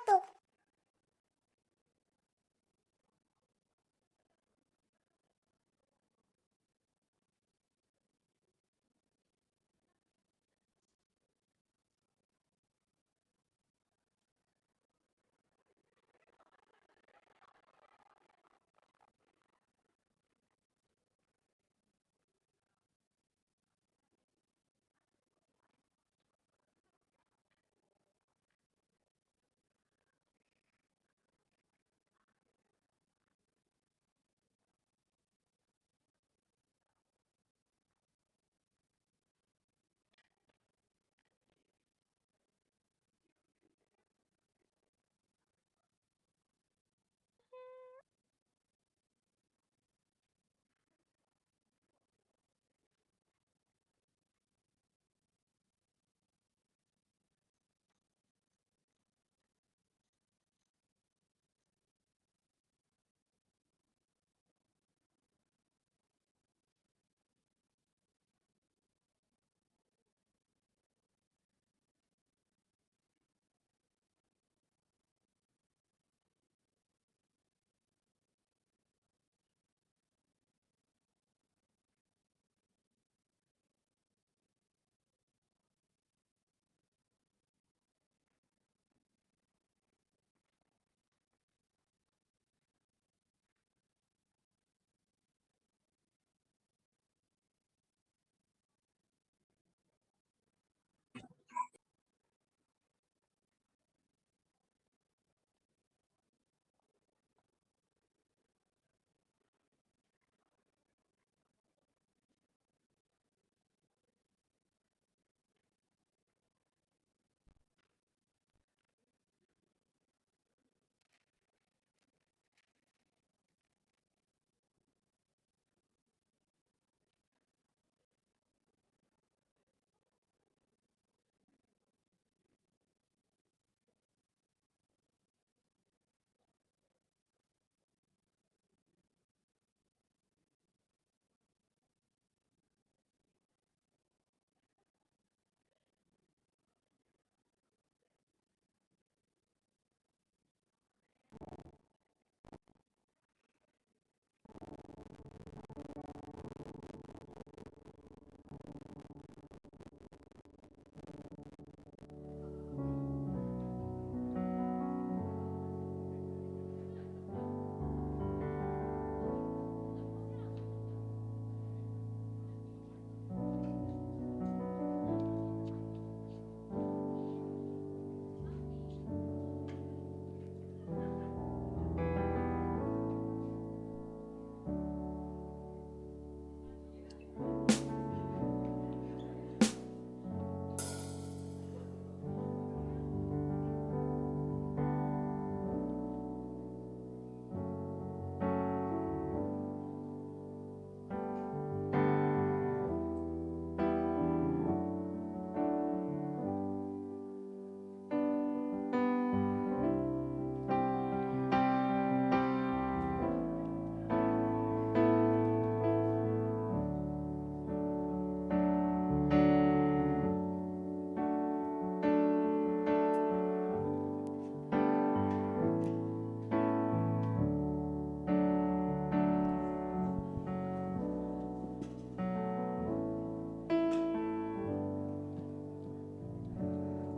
나도.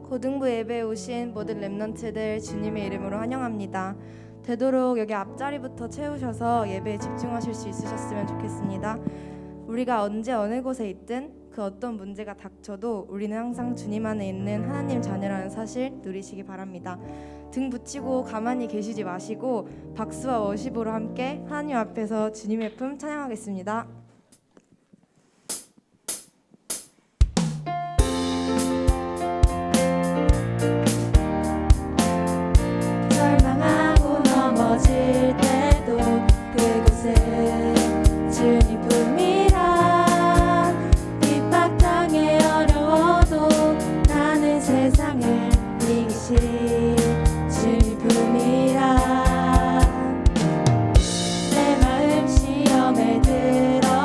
고등부 예배에 오신 모든 렘넌트들 주님의 이름으로 환영합니다. 되도록 여기 앞자리부터 채우셔서 예배에 집중하실 수 있으셨으면 좋겠습니다. 우리가 언제 어느 곳에 있든 그 어떤 문제가 닥쳐도 우리는 항상 주님 안에 있는 하나님 자녀라는 사실 누리시기 바랍니다. 등 붙이고 가만히 계시지 마시고 박수와 워십으로 함께 하나님 앞에서 주님의 품 찬양하겠습니다. 절망하고 넘어질 때도 그곳에 주님 품이라. 핍박당해 어려워도 나는 세상을 이기신 주님 품이라. 내 마음 시험에 들어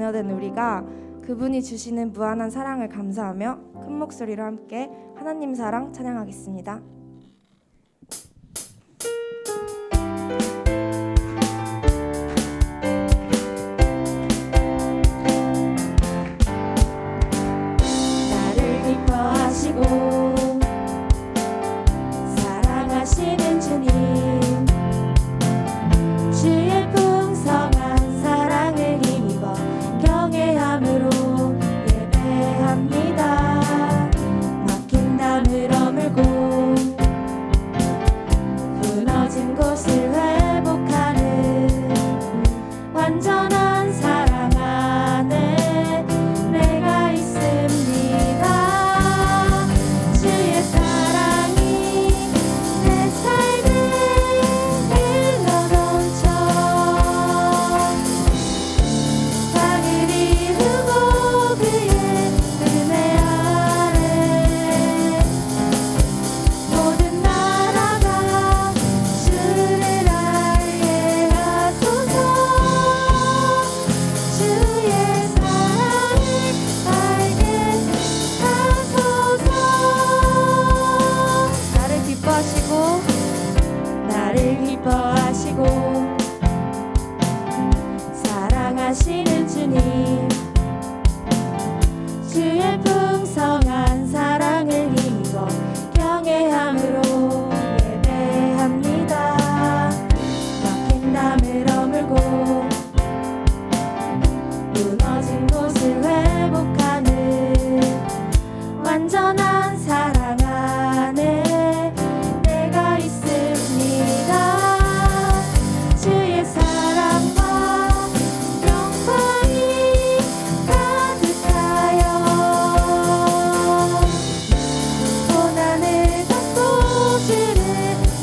자녀된 우리가 그분이 주시는 무한한 사랑을 감사하며 큰 목소리로 함께 하나님 사랑 찬양하겠습니다. 나를 기뻐하시고 사랑하시는 주님, 주의 풍성한 사랑을 힘입어 경외함으로 예배합니다. 막힌 담을 어물고 무너진 곳을 회복하는 완전한 사랑 안에 내가 있습니다. 주의 사랑이 내 삶에 흘러넘쳐 땅을 이루고 그의 은혜 아래 모든 나라가 주를 알게 하소서. 주의 사랑을 알게 하소서. 나를 기뻐하시고 사랑하시는 주님, 주의 풍성한 사랑을 힘입어 경외함으로 예배합니다. 막힌 담을 어물고 무너진 곳을 회복하는 완전한 사랑 안에 내가 있습니다. 주의 사랑과 영광이 가득하여 고난을 덮고 주를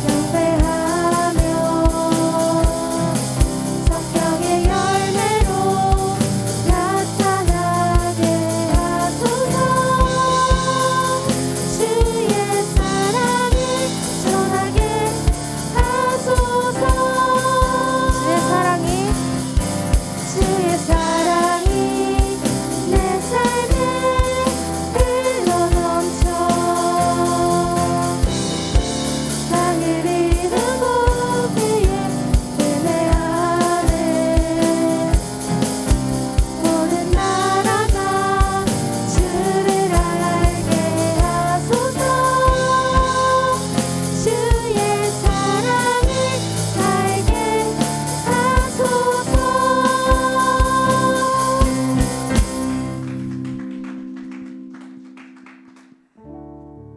경배하며 성령의 열매로 나타나게 하소서. 주의 사랑을 전하게 하소서. 주의 사랑이 내 삶에 흘러넘쳐 땅을 이루고 그의 은혜 아래 모든 나라가 주를 알게 하소서. 주의 사랑을 알게 하소서.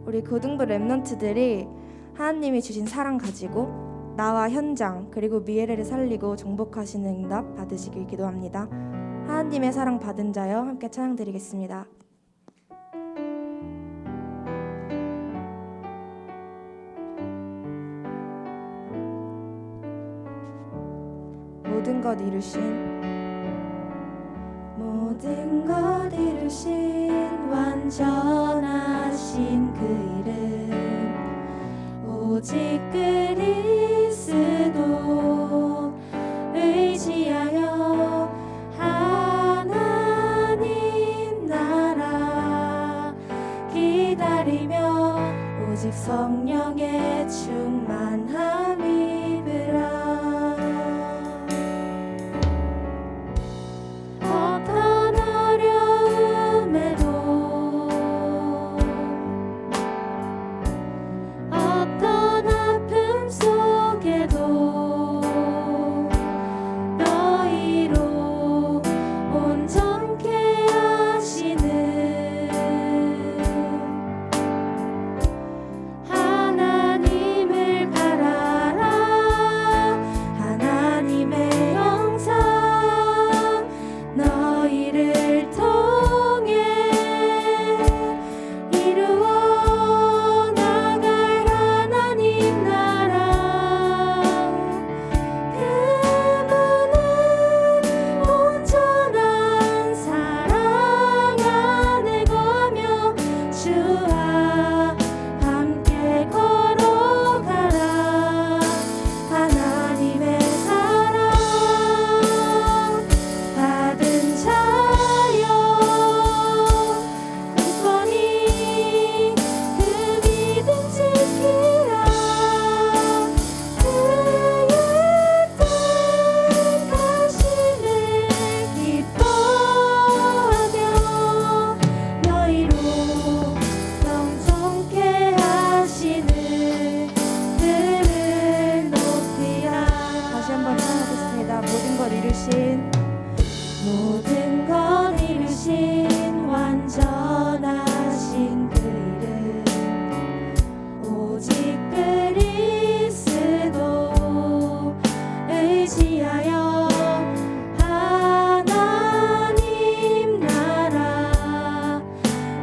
우리 고등부 랩런트들이 하나님이 주신 사랑 가지고 나와 현장 그리고 미래를 살리고 정복하시는 응답 받으시길 기도합니다. 하나님의 사랑 받은 자여 함께 찬양드리겠습니다. 모든 것 이루신 완전하신 그 이름 오직 그리스도 의지하여 하나님 나라 기다리며 오직 성령의 충만함 입으라. 어떤 어려움에도 어떤 아픔 속에도 너희로 온전케 하시는 하나님을 바라라. 오직 그리스도 의지하여 하나님 나라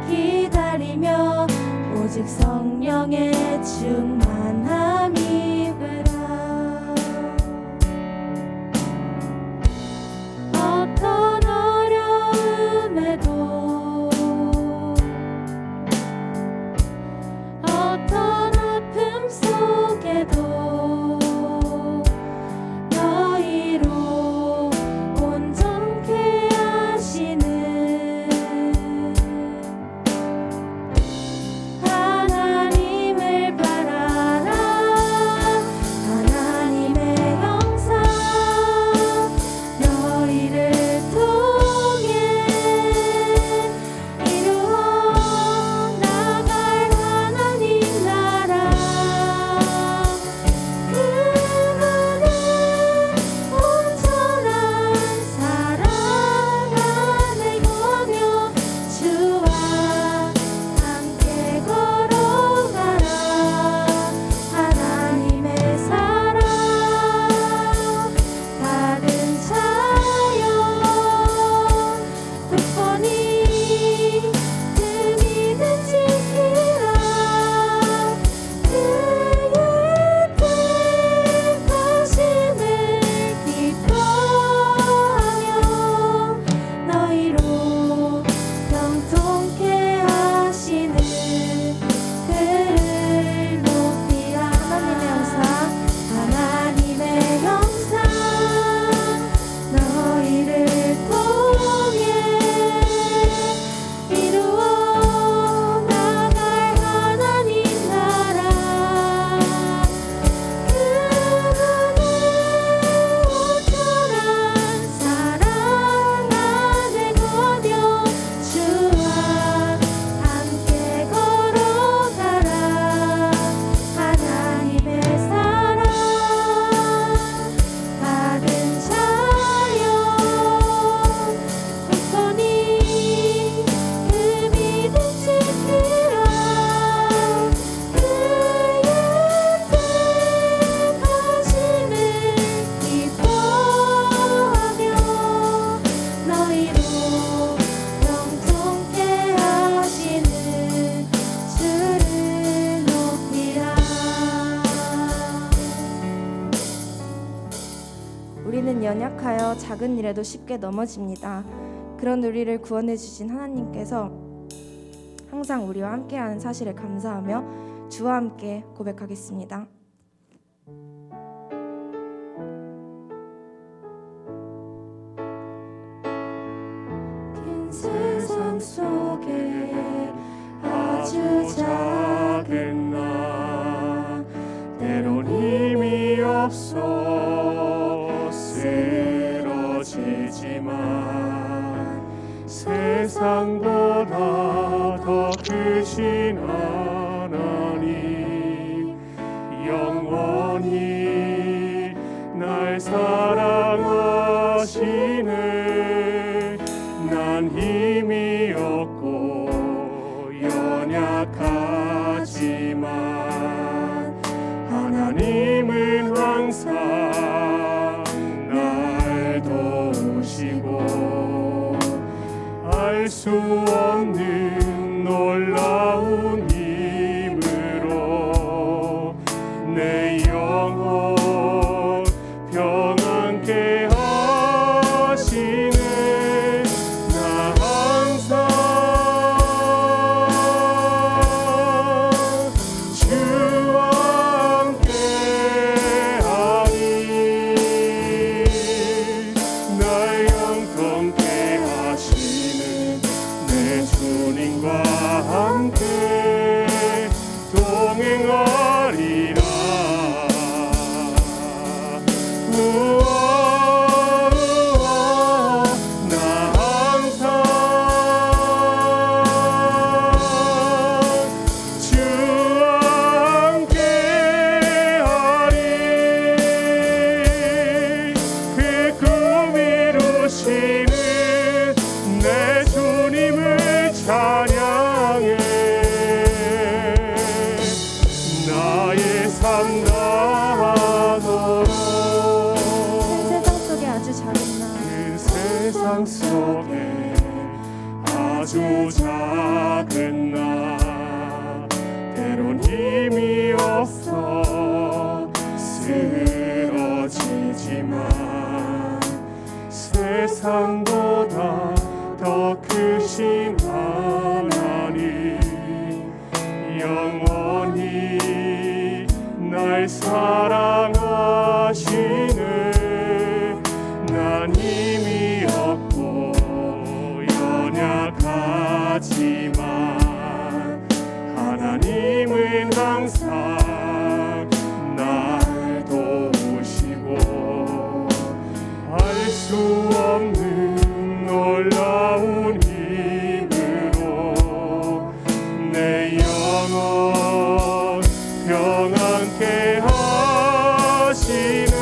기다리며 오직 성령의 충만함이 되라. 어떤 어려움에도 어떤 아픔 속에도 너희로 온전케 하시는 하나님을 바라라. 하나님의 형상 너희를 통해 이루어 나갈 하나님 나라. 그분은 온전한 사랑 안에 거며 주와 함께 걸어가라. 하나님의 사랑 받은 자여 굳건히 그 믿음 지키라. 그의 뜻하심을 기뻐하며 너희로 형통케 하시는 그를 높이라. 하나님의 형상 너희를 통해 이루어 나갈 하나님 나라. 그분은 온전한 사랑 안에 거며 주와 함께 걸어가라. 하나님의 사랑 받은 자여 굳건히 그 믿음 지키라. 그의 뜻하심을 기뻐하며 너희로 형통케 하시는 주를 높이라. 우리는 연약하여 작은 일에도 쉽게 넘어집니다. 그런 우리를 구원해 주신 하나님께서 항상 우리와 함께하는 사실에 감사하며 주와 함께 고백하겠습니다. 긴 세상 속에 아주 작은 나 때론 힘이 없어 쓰러지지만 세상보다 더 크신 하나님 영원히 날 사랑하시네. 난 힘이 없고 연약하지만 하나님은 항상 날 도우시고 알 수 없는 놀라운 힘으로 내 영혼 평안케 하시네. 나 항상 주와 함께하리. 날 영통케 하시는 내 주 나의 삶 나도록 큰 세상 속에 아주 작은 나 그 세상 속에 아주 작은 나 때론 힘이 없어 쓰러지지만 세상보다 더 크신 하나님 영원히 날 사랑하시네 난 힘이 없고 연약하지만 하나님은 항상 날 도우시고 알 수 없는 놀라운 힘으로 내 영혼 평안케 하시네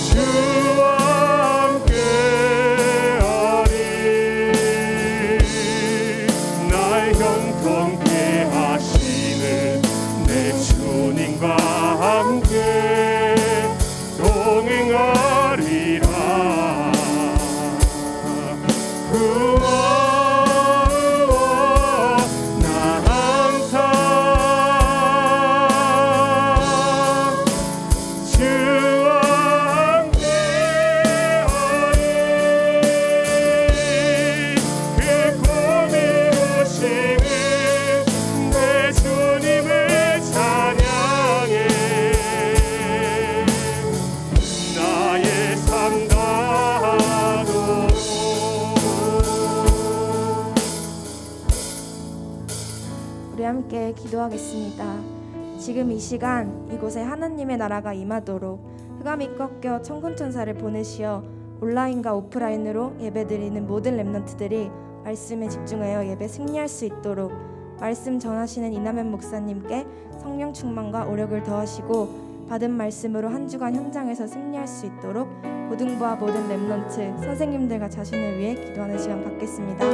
주와 함께하리 날 형통케 하시는 내 주님과 함께 동행하리라 우와 나 항상 주와 함께하리 그 꿈이 오시는 내 주님을 찬양해 나의 삶 다하도록 우리 함께 기도하겠습니다. 지금 이 시간 이곳에 하나님의 나라가 임하도록 흑암이 꺾여 천군천사를 보내시어 온라인과 오프라인으로 예배드리는 모든 렘넌트들이 말씀에 집중하여 예배 승리할 수 있도록 말씀 전하시는 이남현 목사님께 성령 충만과 오력을 더하시고 받은 말씀으로 한 주간 현장에서 승리할 수 있도록 고등부와 모든 렘넌트 선생님들과 자신을 위해 기도하는 시간 갖겠습니다.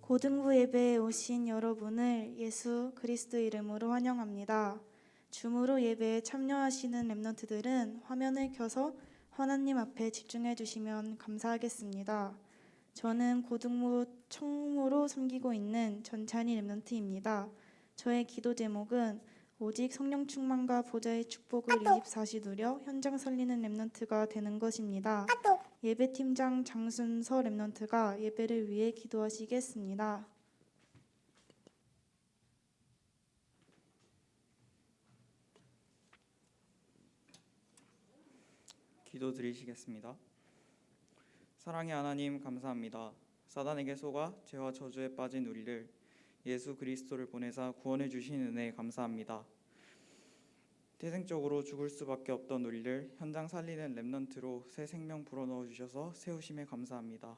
고등부 예배에 오신 여러분을 예수 그리스도 이름으로 환영합니다. 줌으로 예배에 참여하시는 렘넌트들은 화면을 켜서 하나님 앞에 집중해 주시면 감사하겠습니다. 저는 고등부 청무로 섬기고 있는 전찬희 렘넌트입니다. 저의 기도 제목은 오직 성령 충만과 보좌의 축복을 24시 누려 현장 살리는 렘넌트가 되는 것입니다. 예배팀장 장순서 렘넌트가 예배를 위해 기도하시겠습니다. 기도 드리시겠습니다. 사랑의 하나님 감사합니다. 사단에게 속아 죄와 저주에 빠진 우리를 예수 그리스도를 보내사 구원해 주신 은혜에 감사합니다. 태생적으로 죽을 수밖에 없던 우리를 현장 살리는 렘넌트로 새 생명 불어넣어 주셔서 세우심에 감사합니다.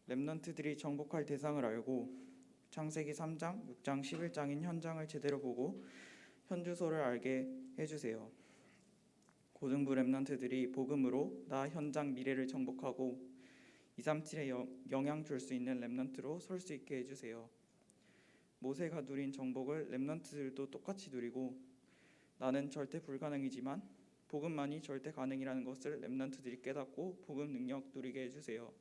렘넌트들이 정복할 대상을 알고 창세기 3장, 6장, 11장인 현장을 제대로 보고 현주소를 알게 해주세요. 고등부 렘넌트들이 복음으로 나 현장 미래를 정복하고 237에 영향 줄 수 있는 렘넌트로 설 수 있게 해주세요. 모세가 누린 정복을 렘넌트들도 똑같이 누리고 나는 절대 불가능이지만 복음만이 절대 가능이라는 것을 렘넌트들이 깨닫고 복음 능력 누리게 해주세요.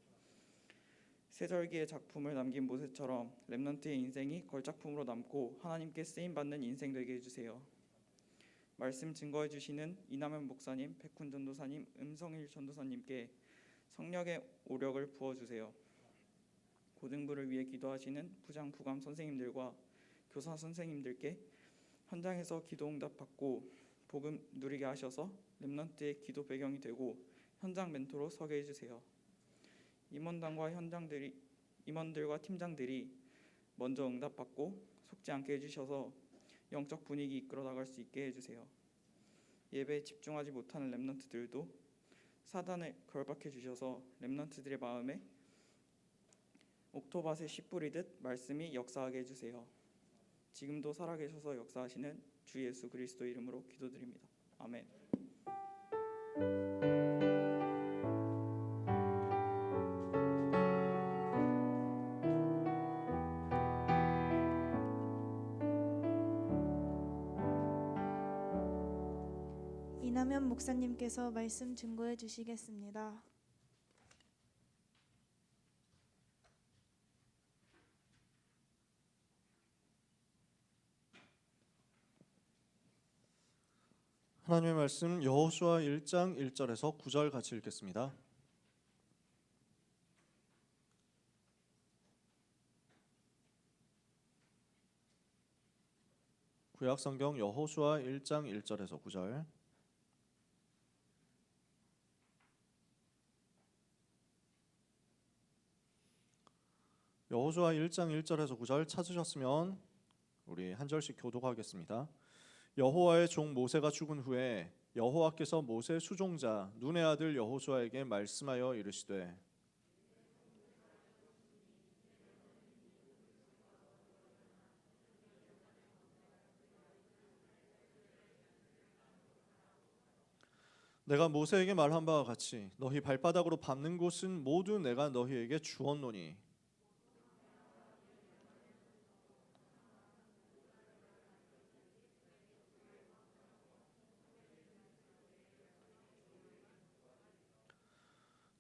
세절기의 작품을 남긴 모세처럼 렘넌트의 인생이 걸작품으로 남고 하나님께 쓰임 받는 인생 되게 해주세요. 말씀 증거해 주시는 이남현 목사님, 백훈 전도사님, 음성일 전도사님께 성령의 오력을 부어 주세요. 고등부를 위해 기도하시는 부장 부감 선생님들과 교사 선생님들께 현장에서 기도 응답 받고 복음 누리게 하셔서 렘넌트의 기도 배경이 되고 현장 멘토로 서게 해주세요. 임원들과 팀장들이 먼저 응답받고 속지 않게 해주셔서 영적 분위기 이끌어 나갈 수 있게 해주세요. 예배에 집중하지 못하는 렘넌트들도 사단에 결박해 주셔서 렘넌트들의 마음에 옥토밭에 씨 뿌리듯 말씀이 역사하게 해주세요. 지금도 살아계셔서 역사하시는 주 예수 그리스도 이름으로 기도드립니다. 아멘. 이남현 목사님께서 말씀 증거해 주시겠습니다. 하나님의 말씀 여호수아 1장 1절에서 9절 같이 읽겠습니다. 구약성경 여호수아 1장 1절에서 9절. 여호수아 1장 1절에서 9절 찾으셨으면 우리 한 절씩 교독하겠습니다. 여호와의 종 모세가 죽은 후에 여호와께서 모세 수종자 눈의 아들 여호수아에게 말씀하여 이르시되 내가 모세에게 말한 바와 같이 너희 발바닥으로 밟는 곳은 모두 내가 너희에게 주었노니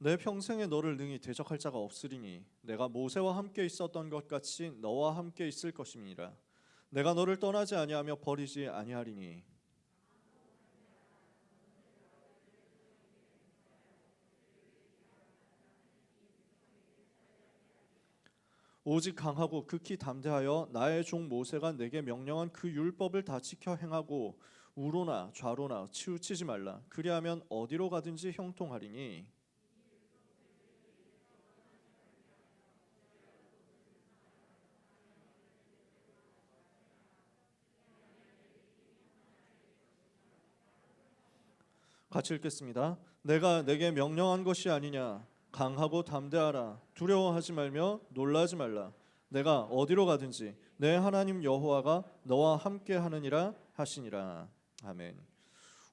내 평생에 너를 능히 대적할 자가 없으리니 내가 모세와 함께 있었던 것 같이 너와 함께 있을 것임이니라. 내가 너를 떠나지 아니하며 버리지 아니하리니 오직 강하고 극히 담대하여 나의 종 모세가 내게 명령한 그 율법을 다 지켜 행하고 우로나 좌로나 치우치지 말라. 그리하면 어디로 가든지 형통하리니 같이 읽겠습니다. 내가 내게 명령한 것이 아니냐. 강하고 담대하라. 두려워하지 말며 놀라지 말라. 내가 어디로 가든지 내 하나님 여호와가 너와 함께 하느니라 하시니라. 아멘.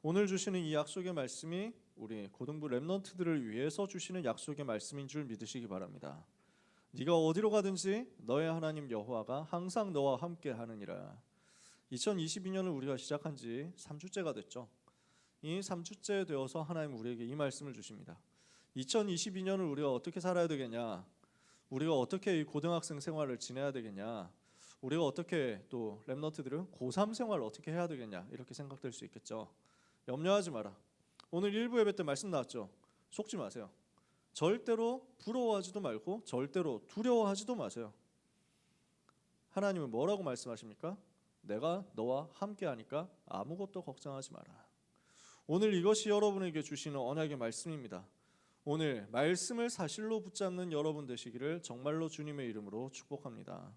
오늘 주시는 이 약속의 말씀이 우리 고등부 렘넌트들을 위해서 주시는 약속의 말씀인 줄 믿으시기 바랍니다. 네가 어디로 가든지 너의 하나님 여호와가 항상 너와 함께 하느니라. 2022년을 우리가 시작한 지 3주째가 됐죠. 이 3주째 되어서 하나님 우리에게 이 말씀을 주십니다. 2022년을 우리가 어떻게 살아야 되겠냐? 우리가 어떻게 이 고등학생 생활을 지내야 되겠냐? 우리가 어떻게 또 렘넌트들은 고3 생활을 어떻게 해야 되겠냐? 이렇게 생각될 수 있겠죠. 염려하지 마라. 오늘 일부 예배 때 말씀 나왔죠. 속지 마세요. 절대로 부러워하지도 말고 절대로 두려워하지도 마세요. 하나님은 뭐라고 말씀하십니까? 내가 너와 함께하니까 아무것도 걱정하지 마라. 오늘 이것이 여러분에게 주시는 언약의 말씀입니다. 오늘 말씀을 사실로 붙잡는 여러분 되시기를 정말로 주님의 이름으로 축복합니다.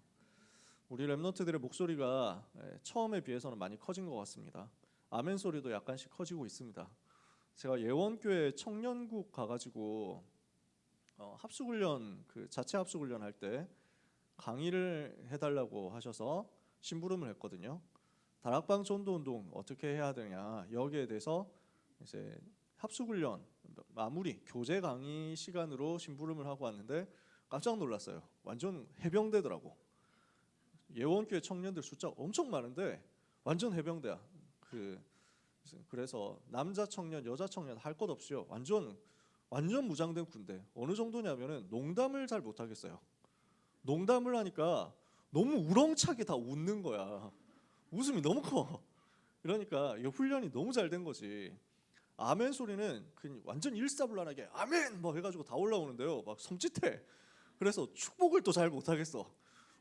우리 렘넌트들의 목소리가 처음에 비해서는 많이 커진 것 같습니다. 아멘 소리도 약간씩 커지고 있습니다. 제가 예원교회 청년국 가가지고 합숙훈련 자체 합숙훈련 할 때 강의를 해달라고 하셔서 심부름을 했거든요. 다락방 전도운동 어떻게 해야 되냐 여기에 대해서 이제 합숙훈련 마무리 교재 강의 시간으로 심부름을 하고 왔는데 깜짝 놀랐어요. 완전 해병대더라고. 예원교회 청년들 숫자 엄청 많은데 완전 해병대야. 그래서 남자 청년, 여자 청년 할 것 없이요. 완전 완전 무장된 군대. 어느 정도냐면은 농담을 잘 못하겠어요. 농담을 하니까 너무 우렁차게 다 웃는 거야. 웃음이 너무 커. 그러니까 이 훈련이 너무 잘 된 거지. 아멘 소리는 그냥 완전 일사불란하게 아멘 뭐 해가지고 다 올라오는데요. 막 섬찟해. 그래서 축복을 또 잘 못하겠어.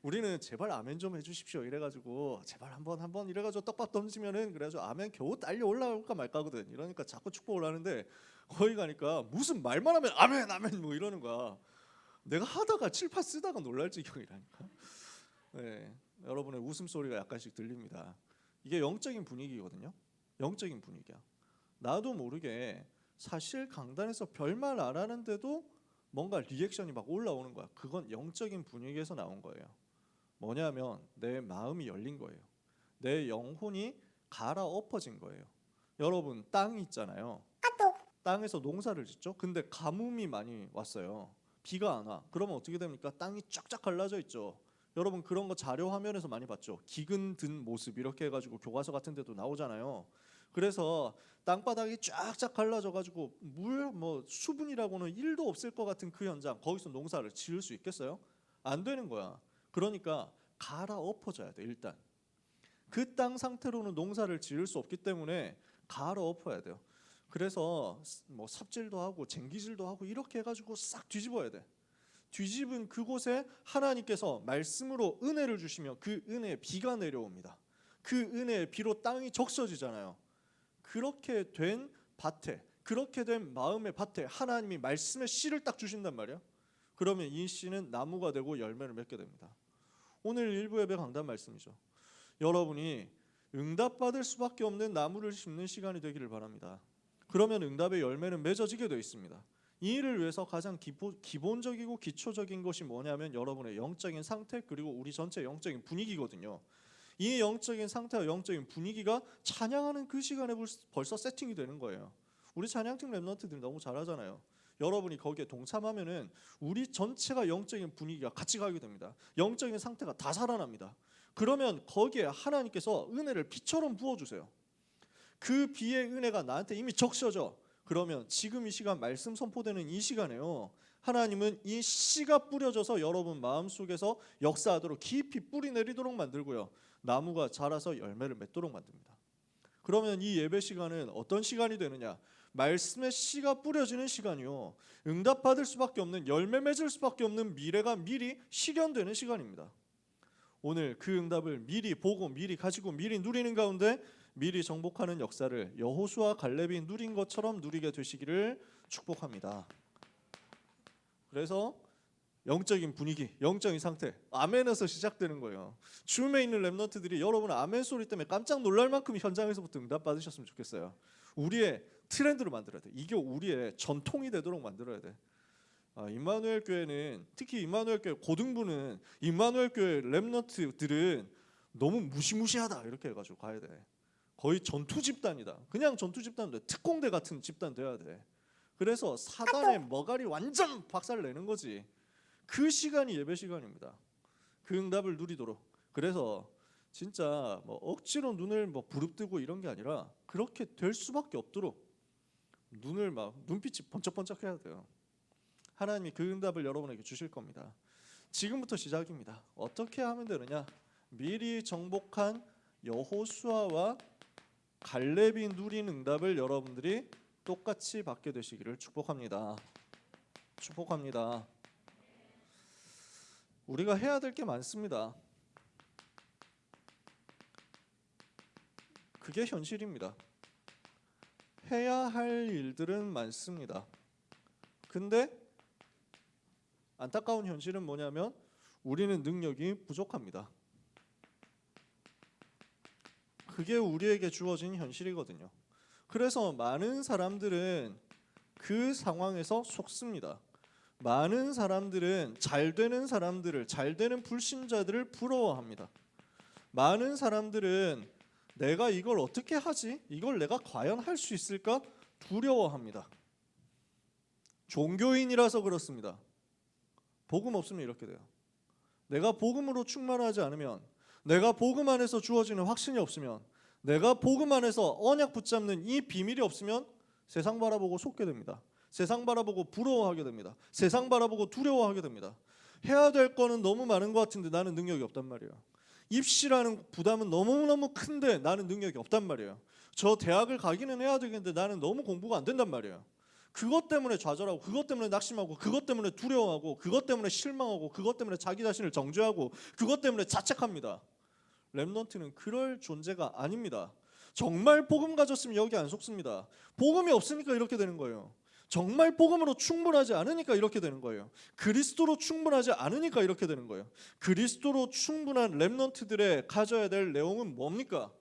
우리는 제발 아멘 좀 해주십시오 이래가지고 제발 한번 이래가지고 떡밥 던지면은 그래가지고 아멘 겨우 딸려 올라올까 말까거든. 이러니까 자꾸 축복을 하는데 거기 가니까 무슨 말만 하면 아멘 아멘 뭐 이러는 거야. 내가 하다가 칠판 쓰다가 놀랄 지경이라니까. 네, 여러분의 웃음소리가 약간씩 들립니다. 이게 영적인 분위기거든요. 영적인 분위기야. 나도 모르게 사실 강단에서 별말 안 하는데도 뭔가 리액션이 막 올라오는 거야. 그건 영적인 분위기에서 나온 거예요. 뭐냐면 내 마음이 열린 거예요. 내 영혼이 갈아엎어진 거예요. 여러분 땅 있잖아요. 땅에서 농사를 짓죠. 근데 가뭄이 많이 왔어요. 비가 안 와. 그러면 어떻게 됩니까? 땅이 쫙쫙 갈라져 있죠. 여러분 그런 거 자료 화면에서 많이 봤죠. 기근 든 모습 이렇게 해가지고 교과서 같은 데도 나오잖아요. 그래서 땅바닥이 쫙쫙 갈라져 가지고 물 뭐 수분이라고는 1도 없을 것 같은 그 현장, 거기서 농사를 지을 수 있겠어요? 안 되는 거야. 그러니까 갈아엎어져야 돼. 일단 그 땅 상태로는 농사를 지을 수 없기 때문에 갈아엎어야 돼요. 그래서 뭐 삽질도 하고 쟁기질도 하고 이렇게 해가지고 싹 뒤집어야 돼. 뒤집은 그곳에 하나님께서 말씀으로 은혜를 주시며 그 은혜에 비가 내려옵니다. 그 은혜의 비로 땅이 적셔지잖아요. 그렇게 된 밭에, 그렇게 된 마음의 밭에 하나님이 말씀의 씨를 딱 주신단 말이야. 그러면 이 씨는 나무가 되고 열매를 맺게 됩니다. 오늘 일부 예배 강단 말씀이죠. 여러분이 응답받을 수밖에 없는 나무를 심는 시간이 되기를 바랍니다. 그러면 응답의 열매는 맺어지게 되어 있습니다. 이 일을 위해서 가장 기본적이고 기초적인 것이 뭐냐면 여러분의 영적인 상태 그리고 우리 전체 영적인 분위기거든요. 이 영적인 상태와 영적인 분위기가 찬양하는 그 시간에 벌써 세팅이 되는 거예요. 우리 찬양팀 랩런트들이 너무 잘하잖아요. 여러분이 거기에 동참하면은 우리 전체가 영적인 분위기가 같이 가게 됩니다. 영적인 상태가 다 살아납니다. 그러면 거기에 하나님께서 은혜를 비처럼 부어주세요. 그 비의 은혜가 나한테 이미 적셔져. 그러면 지금 이 시간 말씀 선포되는 이 시간에요. 하나님은 이 씨가 뿌려져서 여러분 마음속에서 역사하도록 깊이 뿌리 내리도록 만들고요. 나무가 자라서 열매를 맺도록 만듭니다. 그러면 이 예배 시간은 어떤 시간이 되느냐? 말씀의 씨가 뿌려지는 시간이요. 응답받을 수밖에 없는 열매 맺을 수밖에 없는 미래가 미리 실현되는 시간입니다. 오늘 그 응답을 미리 보고 미리 가지고 미리 누리는 가운데 미리 정복하는 역사를 여호수아 갈렙이 누린 것처럼 누리게 되시기를 축복합니다. 그래서 영적인 분위기, 영적인 상태, 아멘에서 시작되는 거예요. 줌에 있는 랩런트들이 여러분 아멘 소리 때문에 깜짝 놀랄 만큼 현장에서부터 응답 받으셨으면 좋겠어요. 우리의 트렌드로 만들어야 돼. 이게 우리의 전통이 되도록 만들어야 돼. 임마누엘 교회는 특히 임마누엘 교회 고등부는 임마누엘 교회 랩런트들은 너무 무시무시하다 이렇게 해가지고 가야 돼. 거의 전투 집단이다. 그냥 전투 집단도 특공대 같은 집단 돼야 돼. 그래서 사단의 머가리 완전 박살 내는 거지. 그 시간이 예배 시간입니다. 그 응답을 누리도록. 그래서 진짜 뭐 억지로 눈을 뭐 부릅뜨고 이런 게 아니라 그렇게 될 수밖에 없도록 눈을 막 눈빛이 번쩍번쩍해야 돼요. 하나님이 그 응답을 여러분에게 주실 겁니다. 지금부터 시작입니다. 어떻게 하면 되느냐? 미리 정복한 여호수아와 갈렙이 누린 응답을 여러분들이 똑같이 받게 되시기를 축복합니다. 축복합니다. 우리가 해야 될 게 많습니다. 그게 현실입니다. 해야 할 일들은 많습니다. 근데 안타까운 현실은 뭐냐면 우리는 능력이 부족합니다. 그게 우리에게 주어진 현실이거든요. 그래서 많은 사람들은 그 상황에서 속습니다. 많은 사람들은 잘 되는 사람들을, 잘 되는 불신자들을 부러워합니다. 많은 사람들은 내가 이걸 어떻게 하지? 이걸 내가 과연 할 수 있을까? 두려워합니다. 종교인이라서 그렇습니다. 복음 없으면 이렇게 돼요. 내가 복음으로 충만하지 않으면, 내가 복음 안에서 주어지는 확신이 없으면, 내가 복음 안에서 언약 붙잡는 이 비밀이 없으면 세상 바라보고 속게 됩니다. 세상 바라보고 부러워하게 됩니다. 세상 바라보고 두려워하게 됩니다. 해야 될 거는 너무 많은 것 같은데 나는 능력이 없단 말이에요. 입시라는 부담은 너무너무 큰데 나는 능력이 없단 말이에요. 저 대학을 가기는 해야 되겠는데 나는 너무 공부가 안 된단 말이에요. 그것 때문에 좌절하고, 그것 때문에 낙심하고, 그것 때문에 두려워하고, 그것 때문에 실망하고, 그것 때문에 자기 자신을 정죄하고, 그것 때문에 자책합니다. 렘넌트는 그럴 존재가 아닙니다. 정말 복음 가졌으면 여기 안 속습니다. 복음이 없으니까 이렇게 되는 거예요. 정말 복음으로 충분하지 않으니까 이렇게 되는 거예요. 그리스도로 충분하지 않으니까 이렇게 되는 거예요. 그리스도로 충분한 렘넌트들의 가져야 될 내용은 뭡니까?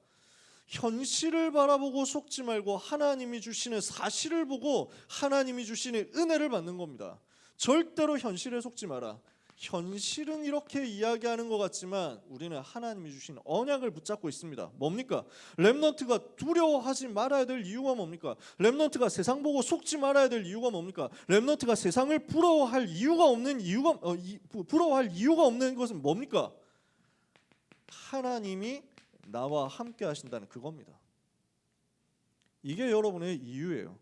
현실을 바라보고 속지 말고 하나님이 주시는 사실을 보고 하나님이 주시는 은혜를 받는 겁니다. 절대로 현실에 속지 마라. 현실은 이렇게 이야기하는 것 같지만 우리는 하나님이 주신 언약을 붙잡고 있습니다. 뭡니까? 렘넌트가 두려워하지 말아야 될 이유가 뭡니까? 렘넌트가 세상 보고 속지 말아야 될 이유가 뭡니까? 렘넌트가 세상을 부러워할 이유가 없는 것은 뭡니까? 하나님이 나와 함께 하신다는 그겁니다. 이게 여러분의 이유예요.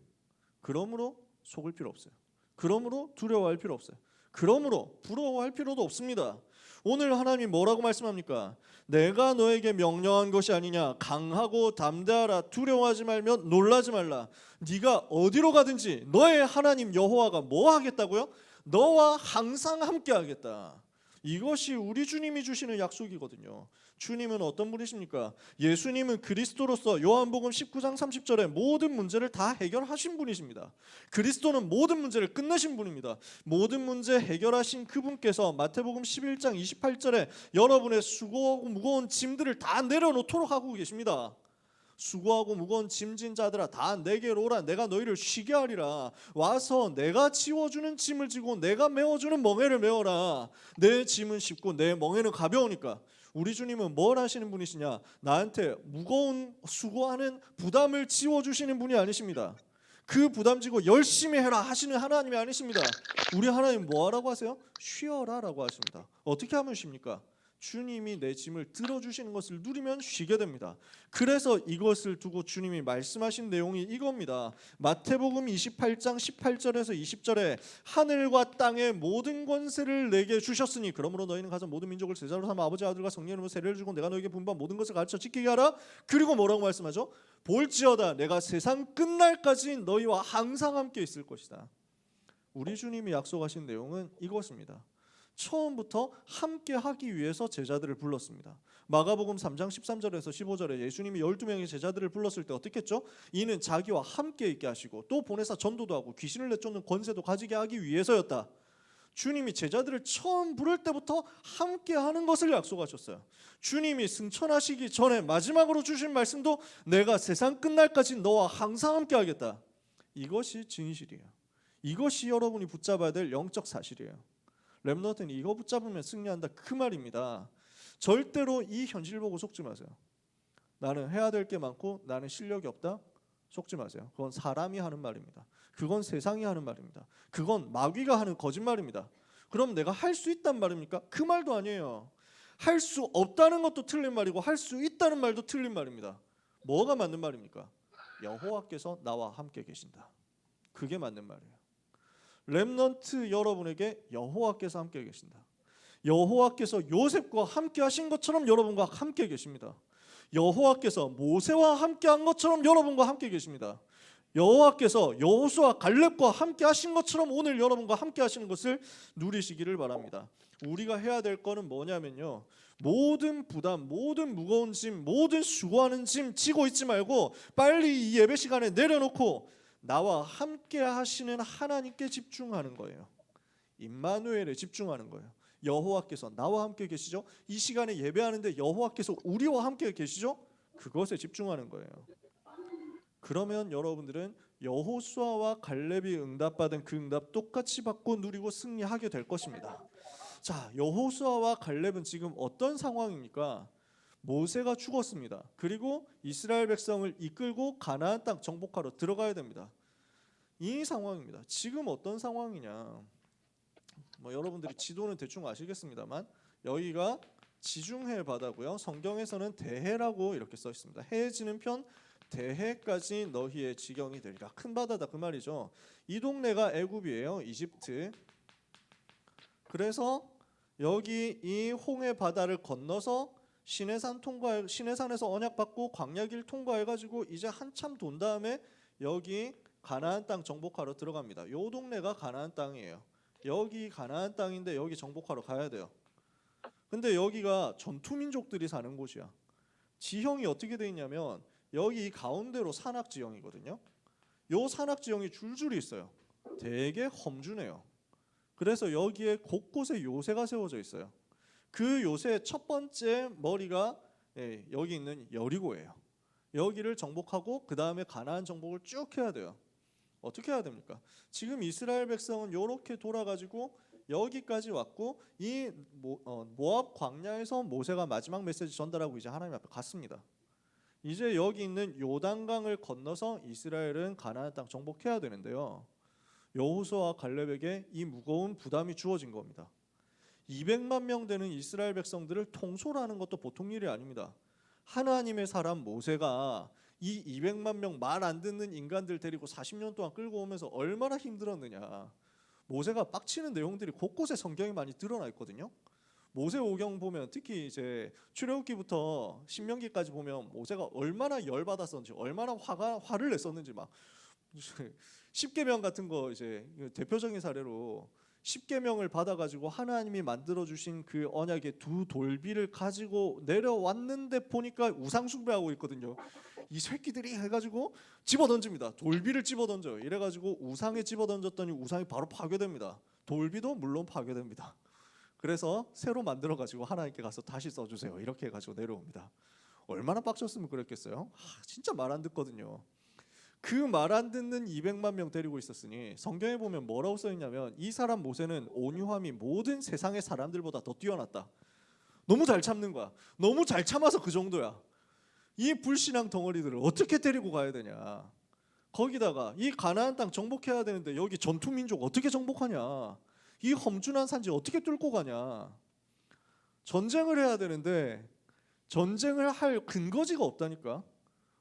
그러므로 속을 필요 없어요. 그러므로 두려워할 필요 없어요. 그러므로 부러워할 필요도 없습니다. 오늘 하나님이 뭐라고 말씀합니까? 내가 너에게 명령한 것이 아니냐. 강하고 담대하라. 두려워하지 말며 놀라지 말라. 네가 어디로 가든지 너의 하나님 여호와가 뭐 하겠다고요? 너와 항상 함께 하겠다. 이것이 우리 주님이 주시는 약속이거든요. 주님은 어떤 분이십니까? 예수님은 그리스도로서 요한복음 19장 30절에 모든 문제를 다 해결하신 분이십니다. 그리스도는 모든 문제를 끝내신 분입니다. 모든 문제 해결하신 그분께서 마태복음 11장 28절에 여러분의 수고하고 무거운 짐들을 다 내려놓도록 하고 계십니다. 수고하고 무거운 짐진 자들아 다 내게로 오라. 내가 너희를 쉬게 하리라. 와서 내가 지워주는 짐을 지고 내가 메워주는 멍에를 메워라. 내 짐은 쉽고 내 멍에는 가벼우니까. 우리 주님은 뭘 하시는 분이시냐? 나한테 무거운 수고하는 부담을 지워주시는 분이 아니십니다. 그 부담 지고 열심히 해라 하시는 하나님이 아니십니다. 우리 하나님 뭐 하라고 하세요? 쉬어라 라고 하십니다. 어떻게 하면 쉽니까? 주님이 내 짐을 들어주시는 것을 누리면 쉬게 됩니다. 그래서 이것을 두고 주님이 말씀하신 내용이 이겁니다. 마태복음 28장 18절에서 20절에 하늘과 땅의 모든 권세를 내게 주셨으니 그러므로 너희는 가서 모든 민족을 제자로 삼아 아버지 아들과 성령의 이름으로 세례를 주고 내가 너희에게 분부한 모든 것을 가르쳐 지키게 하라. 그리고 뭐라고 말씀하죠? 볼지어다 내가 세상 끝날까지 너희와 항상 함께 있을 것이다. 우리 주님이 약속하신 내용은 이것입니다. 처음부터 함께 하기 위해서 제자들을 불렀습니다. 마가복음 3장 13절에서 15절에 예수님이 12명의 제자들을 불렀을 때 어떻게 했죠? 이는 자기와 함께 있게 하시고 또 보내사 전도도 하고 귀신을 내쫓는 권세도 가지게 하기 위해서였다. 주님이 제자들을 처음 부를 때부터 함께 하는 것을 약속하셨어요. 주님이 승천하시기 전에 마지막으로 주신 말씀도 내가 세상 끝날까지 너와 항상 함께 하겠다. 이것이 진실이에요. 이것이 여러분이 붙잡아야 될 영적 사실이에요. 렘넌트는 이거 붙잡으면 승리한다 그 말입니다. 절대로 이 현실 보고 속지 마세요. 나는 해야 될 게 많고 나는 실력이 없다 속지 마세요. 그건 사람이 하는 말입니다. 그건 세상이 하는 말입니다. 그건 마귀가 하는 거짓말입니다. 그럼 내가 할 수 있단 말입니까? 그 말도 아니에요. 할 수 없다는 것도 틀린 말이고 할 수 있다는 말도 틀린 말입니다. 뭐가 맞는 말입니까? 여호와께서 나와 함께 계신다. 그게 맞는 말이에요. 렘넌트 여러분에게 여호와께서 함께 계신다. 여호와께서 요셉과 함께 하신 것처럼 여러분과 함께 계십니다. 여호와께서 모세와 함께 한 것처럼 여러분과 함께 계십니다. 여호와께서 여호수아 갈렙과 함께 하신 것처럼 오늘 여러분과 함께 하시는 것을 누리시기를 바랍니다. 우리가 해야 될 거는 뭐냐면요. 모든 부담, 모든 무거운 짐, 모든 수고하는 짐 지고 있지 말고 빨리 이 예배 시간에 내려놓고 나와 함께 하시는 하나님께 집중하는 거예요. 임마누엘에 집중하는 거예요. 여호와께서 나와 함께 계시죠? 이 시간에 예배하는데 여호와께서 우리와 함께 계시죠? 그것에 집중하는 거예요. 그러면 여러분들은 여호수아와 갈렙이 응답받은 그 응답 똑같이 받고 누리고 승리하게 될 것입니다. 자, 여호수아와 갈렙은 지금 어떤 상황입니까? 모세가 죽었습니다. 그리고 이스라엘 백성을 이끌고 가나안 땅 정복하러 들어가야 됩니다. 이 상황입니다. 지금 어떤 상황이냐? 여러분들이 지도는 대충 아시겠습니다만 여기가 지중해 바다고요. 성경에서는 대해라고 이렇게 써 있습니다. 해에 지는 편, 대해까지 너희의 지경이 되리라. 큰 바다다 그 말이죠. 이 동네가 애굽이에요. 이집트. 그래서 여기 이 홍해 바다를 건너서 시내산에서 언약 받고 광야길 통과해 가지고 이제 한참 돈 다음에 여기 가나안 땅 정복하러 들어갑니다. 요 동네가 가나안 땅이에요. 여기 가나안 땅인데 여기 정복하러 가야 돼요. 근데 여기가 전투 민족들이 사는 곳이야. 지형이 어떻게 돼 있냐면 여기 가운데로 산악 지형이거든요. 요 산악 지형이 줄줄이 있어요. 되게 험준해요. 그래서 여기에 곳곳에 요새가 세워져 있어요. 그 요새의 첫 번째 머리가 여기 있는 여리고예요. 여기를 정복하고 그 다음에 가나안 정복을 쭉 해야 돼요. 어떻게 해야 됩니까? 지금 이스라엘 백성은 이렇게 돌아가지고 여기까지 왔고 이 모압 광야에서 모세가 마지막 메시지 전달하고 이제 하나님 앞에 갔습니다. 이제 여기 있는 요단강을 건너서 이스라엘은 가나안 땅 정복해야 되는데요. 여호수아와 갈렙에게 이 무거운 부담이 주어진 겁니다. 200만 명 되는 이스라엘 백성들을 통솔하는 것도 보통 일이 아닙니다. 하나님의 사람 모세가 이 200만 명 말 안 듣는 인간들 데리고 40년 동안 끌고 오면서 얼마나 힘들었느냐. 모세가 빡치는 내용들이 곳곳에 성경에 많이 드러나 있거든요. 모세오경 보면 특히 이제 출애굽기부터 신명기까지 보면 모세가 얼마나 열받았었는지 얼마나 화를 냈었는지 막 10계명 같은 거 이제 대표적인 사례로 10계명을 받아가지고 하나님이 만들어주신 그 언약의 두 돌비를 가지고 내려왔는데 보니까 우상숭배하고 있거든요. 이 새끼들이 해가지고 집어던집니다. 돌비를 집어던져요. 이래가지고 우상에 집어던졌더니 우상이 바로 파괴됩니다. 돌비도 물론 파괴됩니다. 그래서 새로 만들어가지고 하나님께 가서 다시 써주세요. 이렇게 해가지고 내려옵니다. 얼마나 빡쳤으면 그랬겠어요. 진짜 말 안 듣거든요. 그 말 안 듣는 200만 명 데리고 있었으니 성경에 보면 뭐라고 써있냐면 이 사람 모세는 온유함이 모든 세상의 사람들보다 더 뛰어났다. 너무 잘 참는 거야. 너무 잘 참아서 그 정도야. 이 불신앙 덩어리들을 어떻게 데리고 가야 되냐. 거기다가 이 가나안 땅 정복해야 되는데 여기 전투 민족 어떻게 정복하냐. 이 험준한 산지 어떻게 뚫고 가냐. 전쟁을 해야 되는데 전쟁을 할 근거지가 없다니까.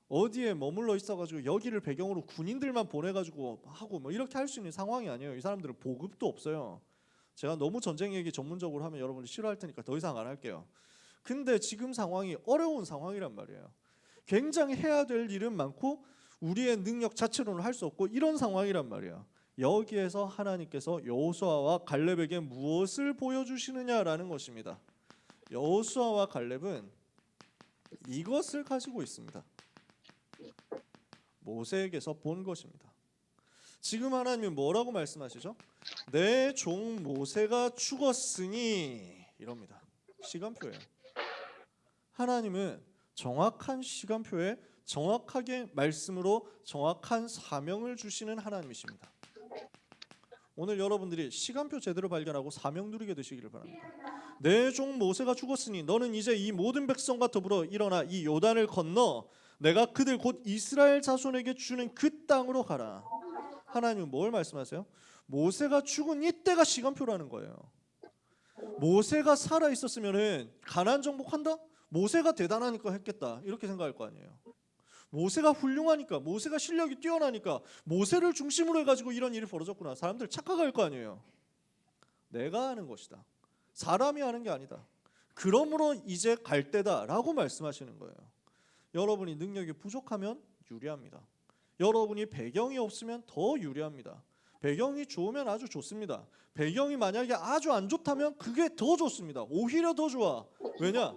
어디에 머물러 있어가지고 여기를 배경으로 군인들만 보내가지고 하고 뭐 이렇게 할 수 있는 상황이 아니에요. 이 사람들은 보급도 없어요. 제가 너무 전쟁 얘기 전문적으로 하면 여러분들 싫어할 테니까 더 이상 안 할게요. 근데 지금 상황이 어려운 상황이란 말이에요. 굉장히 해야 될 일은 많고 우리의 능력 자체로는 할 수 없고 이런 상황이란 말이에요. 여기에서 하나님께서 여호수아와 갈렙에게 무엇을 보여주시느냐라는 것입니다. 여호수아와 갈렙은 이것을 가지고 있습니다. 모세에게서 본 것입니다. 지금 하나님은 뭐라고 말씀하시죠? 내 종 모세가 죽었으니 이럽니다. 시간표예요. 하나님은 정확한 시간표에 정확하게 말씀으로 정확한 사명을 주시는 하나님이십니다. 오늘 여러분들이 시간표 제대로 발견하고 사명 누리게 되시기를 바랍니다. 내 종 모세가 죽었으니 너는 이제 이 모든 백성과 더불어 일어나 이 요단을 건너 내가 그들 곧 이스라엘 자손에게 주는 그 땅으로 가라. 하나님은 뭘 말씀하세요? 모세가 죽은 이때가 시간표라는 거예요. 모세가 살아 있었으면은 가나안 정복한다? 모세가 대단하니까 했겠다. 이렇게 생각할 거 아니에요. 모세가 훌륭하니까, 모세가 실력이 뛰어나니까 모세를 중심으로 해가지고 이런 일이 벌어졌구나. 사람들 착각할 거 아니에요. 내가 하는 것이다. 사람이 하는 게 아니다. 그러므로 이제 갈 때다라고 말씀하시는 거예요. 여러분이 능력이 부족하면 유리합니다. 여러분이 배경이 없으면 더 유리합니다. 배경이 좋으면 아주 좋습니다. 배경이 만약에 아주 안 좋다면 그게 더 좋습니다. 오히려 더 좋아. 왜냐?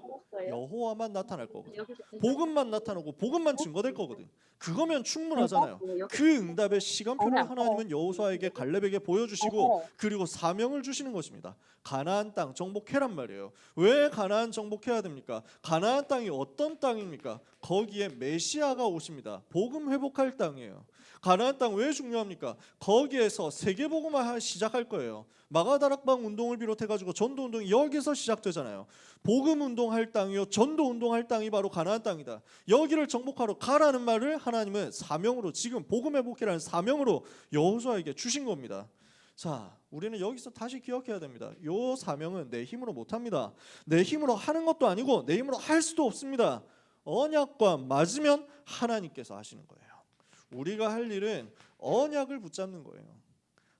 여호와만 나타날 거거든. 복음만 나타나고 복음만 증거될 거거든. 그거면 충분하잖아요. 그 응답의 시간표를 하나님은 여호수아에게 갈렙에게 보여주시고 그리고 사명을 주시는 것입니다. 가나안 땅 정복해란 말이에요. 왜 가나안 정복해야 됩니까? 가나안 땅이 어떤 땅입니까? 거기에 메시아가 오십니다. 복음 회복할 땅이에요. 가나안 땅 왜 중요합니까? 거기에서 세계복음화 시작할 거예요. 마가다락방 운동을 비롯해가지고 전도운동이 여기서 시작되잖아요. 복음 운동할 땅이요 전도 운동할 땅이 바로 가나안 땅이다. 여기를 정복하러 가라는 말을 하나님은 사명으로 지금 복음 회복이라는 사명으로 여호수아에게 주신 겁니다. 자, 우리는 여기서 다시 기억해야 됩니다. 요 사명은 내 힘으로 못합니다. 내 힘으로 하는 것도 아니고 내 힘으로 할 수도 없습니다. 언약과 맞으면 하나님께서 하시는 거예요. 우리가 할 일은 언약을 붙잡는 거예요.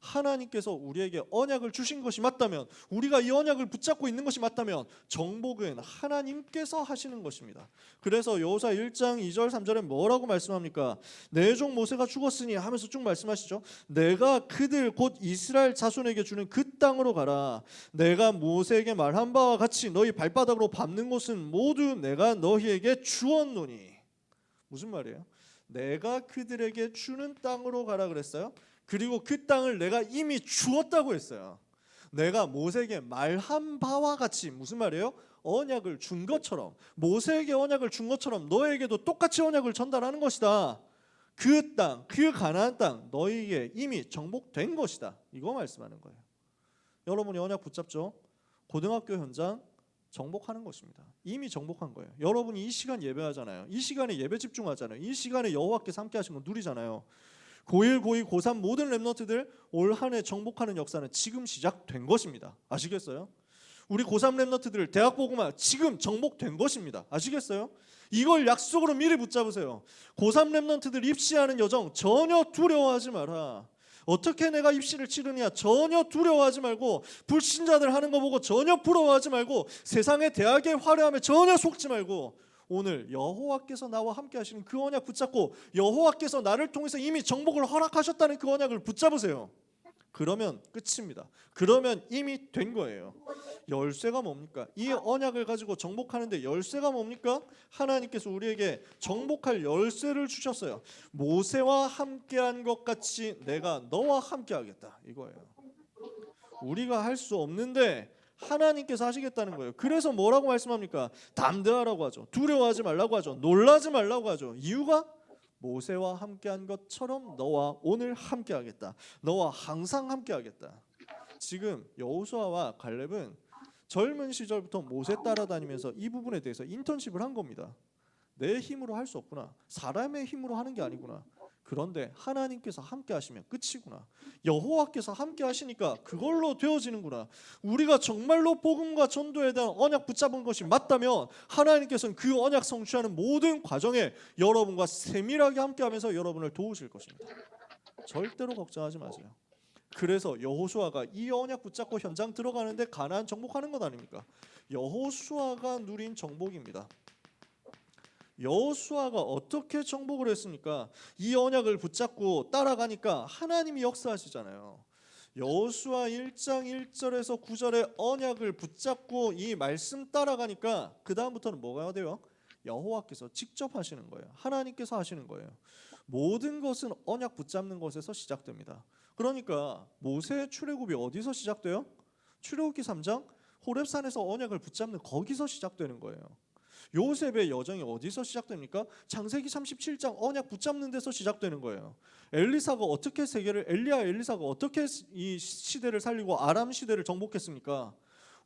하나님께서 우리에게 언약을 주신 것이 맞다면, 우리가 이 언약을 붙잡고 있는 것이 맞다면 정복은 하나님께서 하시는 것입니다. 그래서 여호수아 1장 2절 3절에 뭐라고 말씀합니까? 내 종 모세가 죽었으니 하면서 쭉 말씀하시죠. 내가 그들 곧 이스라엘 자손에게 주는 그 땅으로 가라. 내가 모세에게 말한 바와 같이 너희 발바닥으로 밟는 곳은 모두 내가 너희에게 주었노니. 무슨 말이에요? 내가 그들에게 주는 땅으로 가라 그랬어요. 그리고 그 땅을 내가 이미 주었다고 했어요. 내가 모세에게 말한 바와 같이, 무슨 말이에요? 언약을 준 것처럼, 모세에게 언약을 준 것처럼 너에게도 똑같이 언약을 전달하는 것이다. 그 땅, 그 가나안 땅 너희에게 이미 정복된 것이다. 이거 말씀하는 거예요. 여러분이 언약 붙잡죠? 고등학교 현장 정복하는 것입니다. 이미 정복한 거예요. 여러분이 이 시간 예배하잖아요. 이 시간에 예배 집중하잖아요. 이 시간에 여호와께서 함께 하신 거 누리잖아요. 고1, 고2, 고3 모든 렘넌트들 올 한 해 정복하는 역사는 지금 시작된 것입니다. 아시겠어요? 우리 고3 렘넌트들 대학 복음화 지금 정복된 것입니다. 아시겠어요? 이걸 약속으로 미리 붙잡으세요. 고3 렘넌트들 입시하는 여정 전혀 두려워하지 마라. 어떻게 내가 입시를 치르냐 전혀 두려워하지 말고, 불신자들 하는 거 보고 전혀 부러워하지 말고, 세상의 대학의 화려함에 전혀 속지 말고, 오늘 여호와께서 나와 함께 하시는 그 언약 붙잡고, 여호와께서 나를 통해서 이미 정복을 허락하셨다는 그 언약을 붙잡으세요. 그러면 끝입니다. 그러면 이미 된 거예요. 열쇠가 뭡니까? 이 언약을 가지고 정복하는데 열쇠가 뭡니까? 하나님께서 우리에게 정복할 열쇠를 주셨어요. 모세와 함께한 것 같이 내가 너와 함께하겠다, 이거예요. 우리가 할 수 없는데 하나님께서 하시겠다는 거예요. 그래서 뭐라고 말씀합니까? 담대하라고 하죠. 두려워하지 말라고 하죠. 놀라지 말라고 하죠. 이유가 모세와 함께한 것처럼 너와 오늘 함께하겠다. 너와 항상 함께하겠다. 지금 여호수아와 갈렙은 젊은 시절부터 모세 따라다니면서 이 부분에 대해서 인턴십을 한 겁니다. 내 힘으로 할 수 없구나. 사람의 힘으로 하는 게 아니구나. 그런데 하나님께서 함께 하시면 끝이구나. 여호와께서 함께 하시니까 그걸로 되어지는구나. 우리가 정말로 복음과 전도에 대한 언약 붙잡은 것이 맞다면 하나님께서는 그 언약 성취하는 모든 과정에 여러분과 세밀하게 함께하면서 여러분을 도우실 것입니다. 절대로 걱정하지 마세요. 그래서 여호수아가 이 언약 붙잡고 현장 들어가는데 가나안 정복하는 것 아닙니까? 여호수아가 누린 정복입니다. 여호수아가 어떻게 정복을 했습니까? 이 언약을 붙잡고 따라가니까 하나님이 역사하시잖아요. 여호수아 1장 1절에서 9절의 언약을 붙잡고 이 말씀 따라가니까 그 다음부터는 뭐가 돼요? 여호와께서 직접 하시는 거예요. 하나님께서 하시는 거예요. 모든 것은 언약 붙잡는 것에서 시작됩니다. 그러니까 모세의 출애굽이 어디서 시작돼요? 출애굽기 3장 호렙산에서 언약을 붙잡는 거기서 시작되는 거예요. 요셉의 여정이 어디서 시작됩니까? 창세기 37장 언약 붙잡는 데서 시작되는 거예요. 엘리사가 어떻게 세계를 엘리사가 어떻게 이 시대를 살리고 아람 시대를 정복했습니까?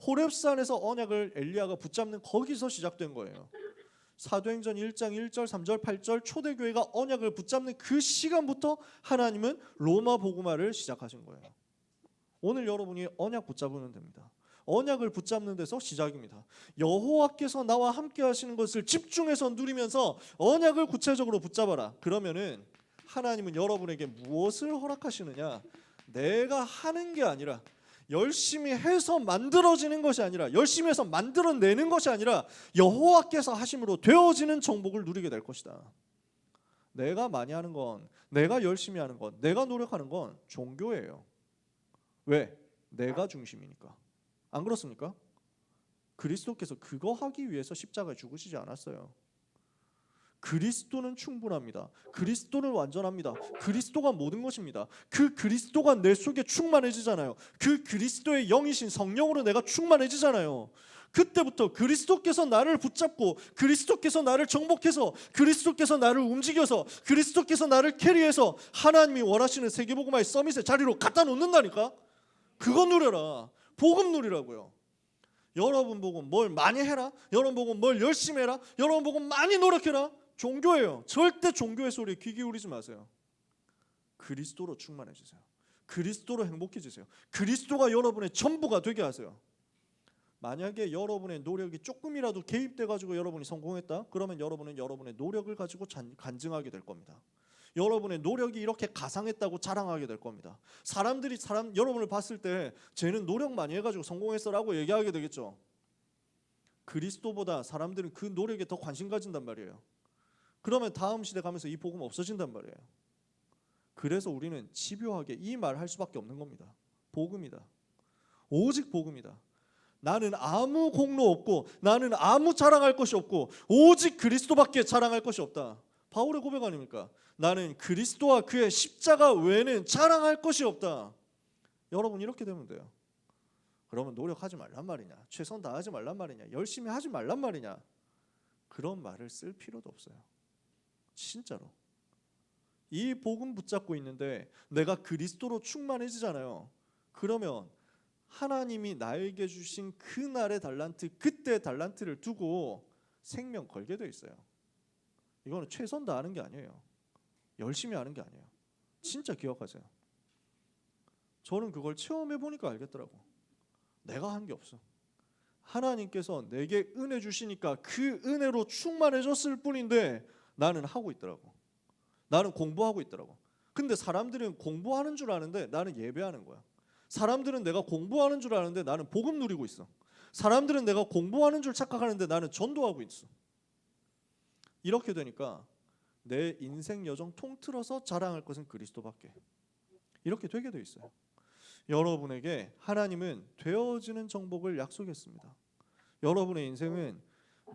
호렙산에서 언약을 엘리야가 붙잡는 거기서 시작된 거예요. 사도행전 1장 1절 3절 8절 초대교회가 언약을 붙잡는 그 시간부터 하나님은 로마 복음화를 시작하신 거예요. 오늘 여러분이 언약 붙잡으면 됩니다. 언약을 붙잡는 데서 시작입니다. 여호와께서 나와 함께 하시는 것을 집중해서 누리면서 언약을 구체적으로 붙잡아라. 그러면은 하나님은 여러분에게 무엇을 허락하시느냐? 내가 하는 게 아니라, 열심히 해서 만들어지는 것이 아니라, 열심히 해서 만들어내는 것이 아니라 여호와께서 하심으로 되어지는 정복을 누리게 될 것이다. 내가 많이 하는 건, 내가 열심히 하는 건, 내가 노력하는 건 종교예요. 왜? 내가 중심이니까. 안 그렇습니까? 그리스도께서 그거 하기 위해서 십자가에 죽으시지 않았어요. 그리스도는 충분합니다. 그리스도는 완전합니다. 그리스도가 모든 것입니다. 그 그리스도가 내 속에 충만해지잖아요. 그 그리스도의 영이신 성령으로 내가 충만해지잖아요. 그때부터 그리스도께서 나를 붙잡고, 그리스도께서 나를 정복해서, 그리스도께서 나를 움직여서, 그리스도께서 나를 캐리해서 하나님이 원하시는 세계복음화의 서밋의 자리로 갖다 놓는다니까. 그거 누려라. 복음 누리라고요. 여러분 보고 뭘 많이 해라, 여러분 보고 뭘 열심히 해라, 여러분 보고 많이 노력해라. 종교예요. 절대 종교의 소리에 귀 기울이지 마세요. 그리스도로 충만해지세요. 그리스도로 행복해지세요. 그리스도가 여러분의 전부가 되게 하세요. 만약에 여러분의 노력이 조금이라도 개입돼 가지고 여러분이 성공했다. 그러면 여러분은 여러분의 노력을 가지고 간증하게 될 겁니다. 여러분의 노력이 이렇게 가상했다고 자랑하게 될 겁니다. 사람들이 여러분을 봤을 때 쟤는 노력 많이 해가지고 성공했어라고 얘기하게 되겠죠. 그리스도보다 사람들은 그 노력에 더 관심 가진단 말이에요. 그러면 다음 시대 가면서 이 복음 없어진단 말이에요. 그래서 우리는 집요하게 이 말 할 수밖에 없는 겁니다. 복음이다. 오직 복음이다. 나는 아무 공로 없고 나는 아무 자랑할 것이 없고 오직 그리스도밖에 자랑할 것이 없다. 바울의 고백 아닙니까? 나는 그리스도와 그의 십자가 외에는 자랑할 것이 없다. 여러분 이렇게 되면 돼요. 그러면 노력하지 말란 말이냐? 최선 다하지 말란 말이냐? 열심히 하지 말란 말이냐? 그런 말을 쓸 필요도 없어요. 진짜로. 이 복음 붙잡고 있는데 내가 그리스도로 충만해지잖아요. 그러면 하나님이 나에게 주신 그날의 달란트, 그때 달란트를 두고 생명 걸게 돼 있어요. 이거는 최선 다하는 게 아니에요. 열심히 하는 게 아니에요. 진짜 기억하세요. 저는 그걸 체험해 보니까 알겠더라고. 내가 한 게 없어. 하나님께서 내게 은혜 주시니까 그 은혜로 충만해졌을 뿐인데 나는 하고 있더라고. 나는 공부하고 있더라고. 근데 사람들은 공부하는 줄 아는데 나는 예배하는 거야. 사람들은 내가 공부하는 줄 아는데 나는 복음 누리고 있어. 사람들은 내가 공부하는 줄 착각하는데 나는 전도하고 있어. 이렇게 되니까 내 인생 여정 통틀어서 자랑할 것은 그리스도밖에. 이렇게 되게 돼 있어요. 여러분에게 하나님은 되어지는 정복을 약속했습니다. 여러분의 인생은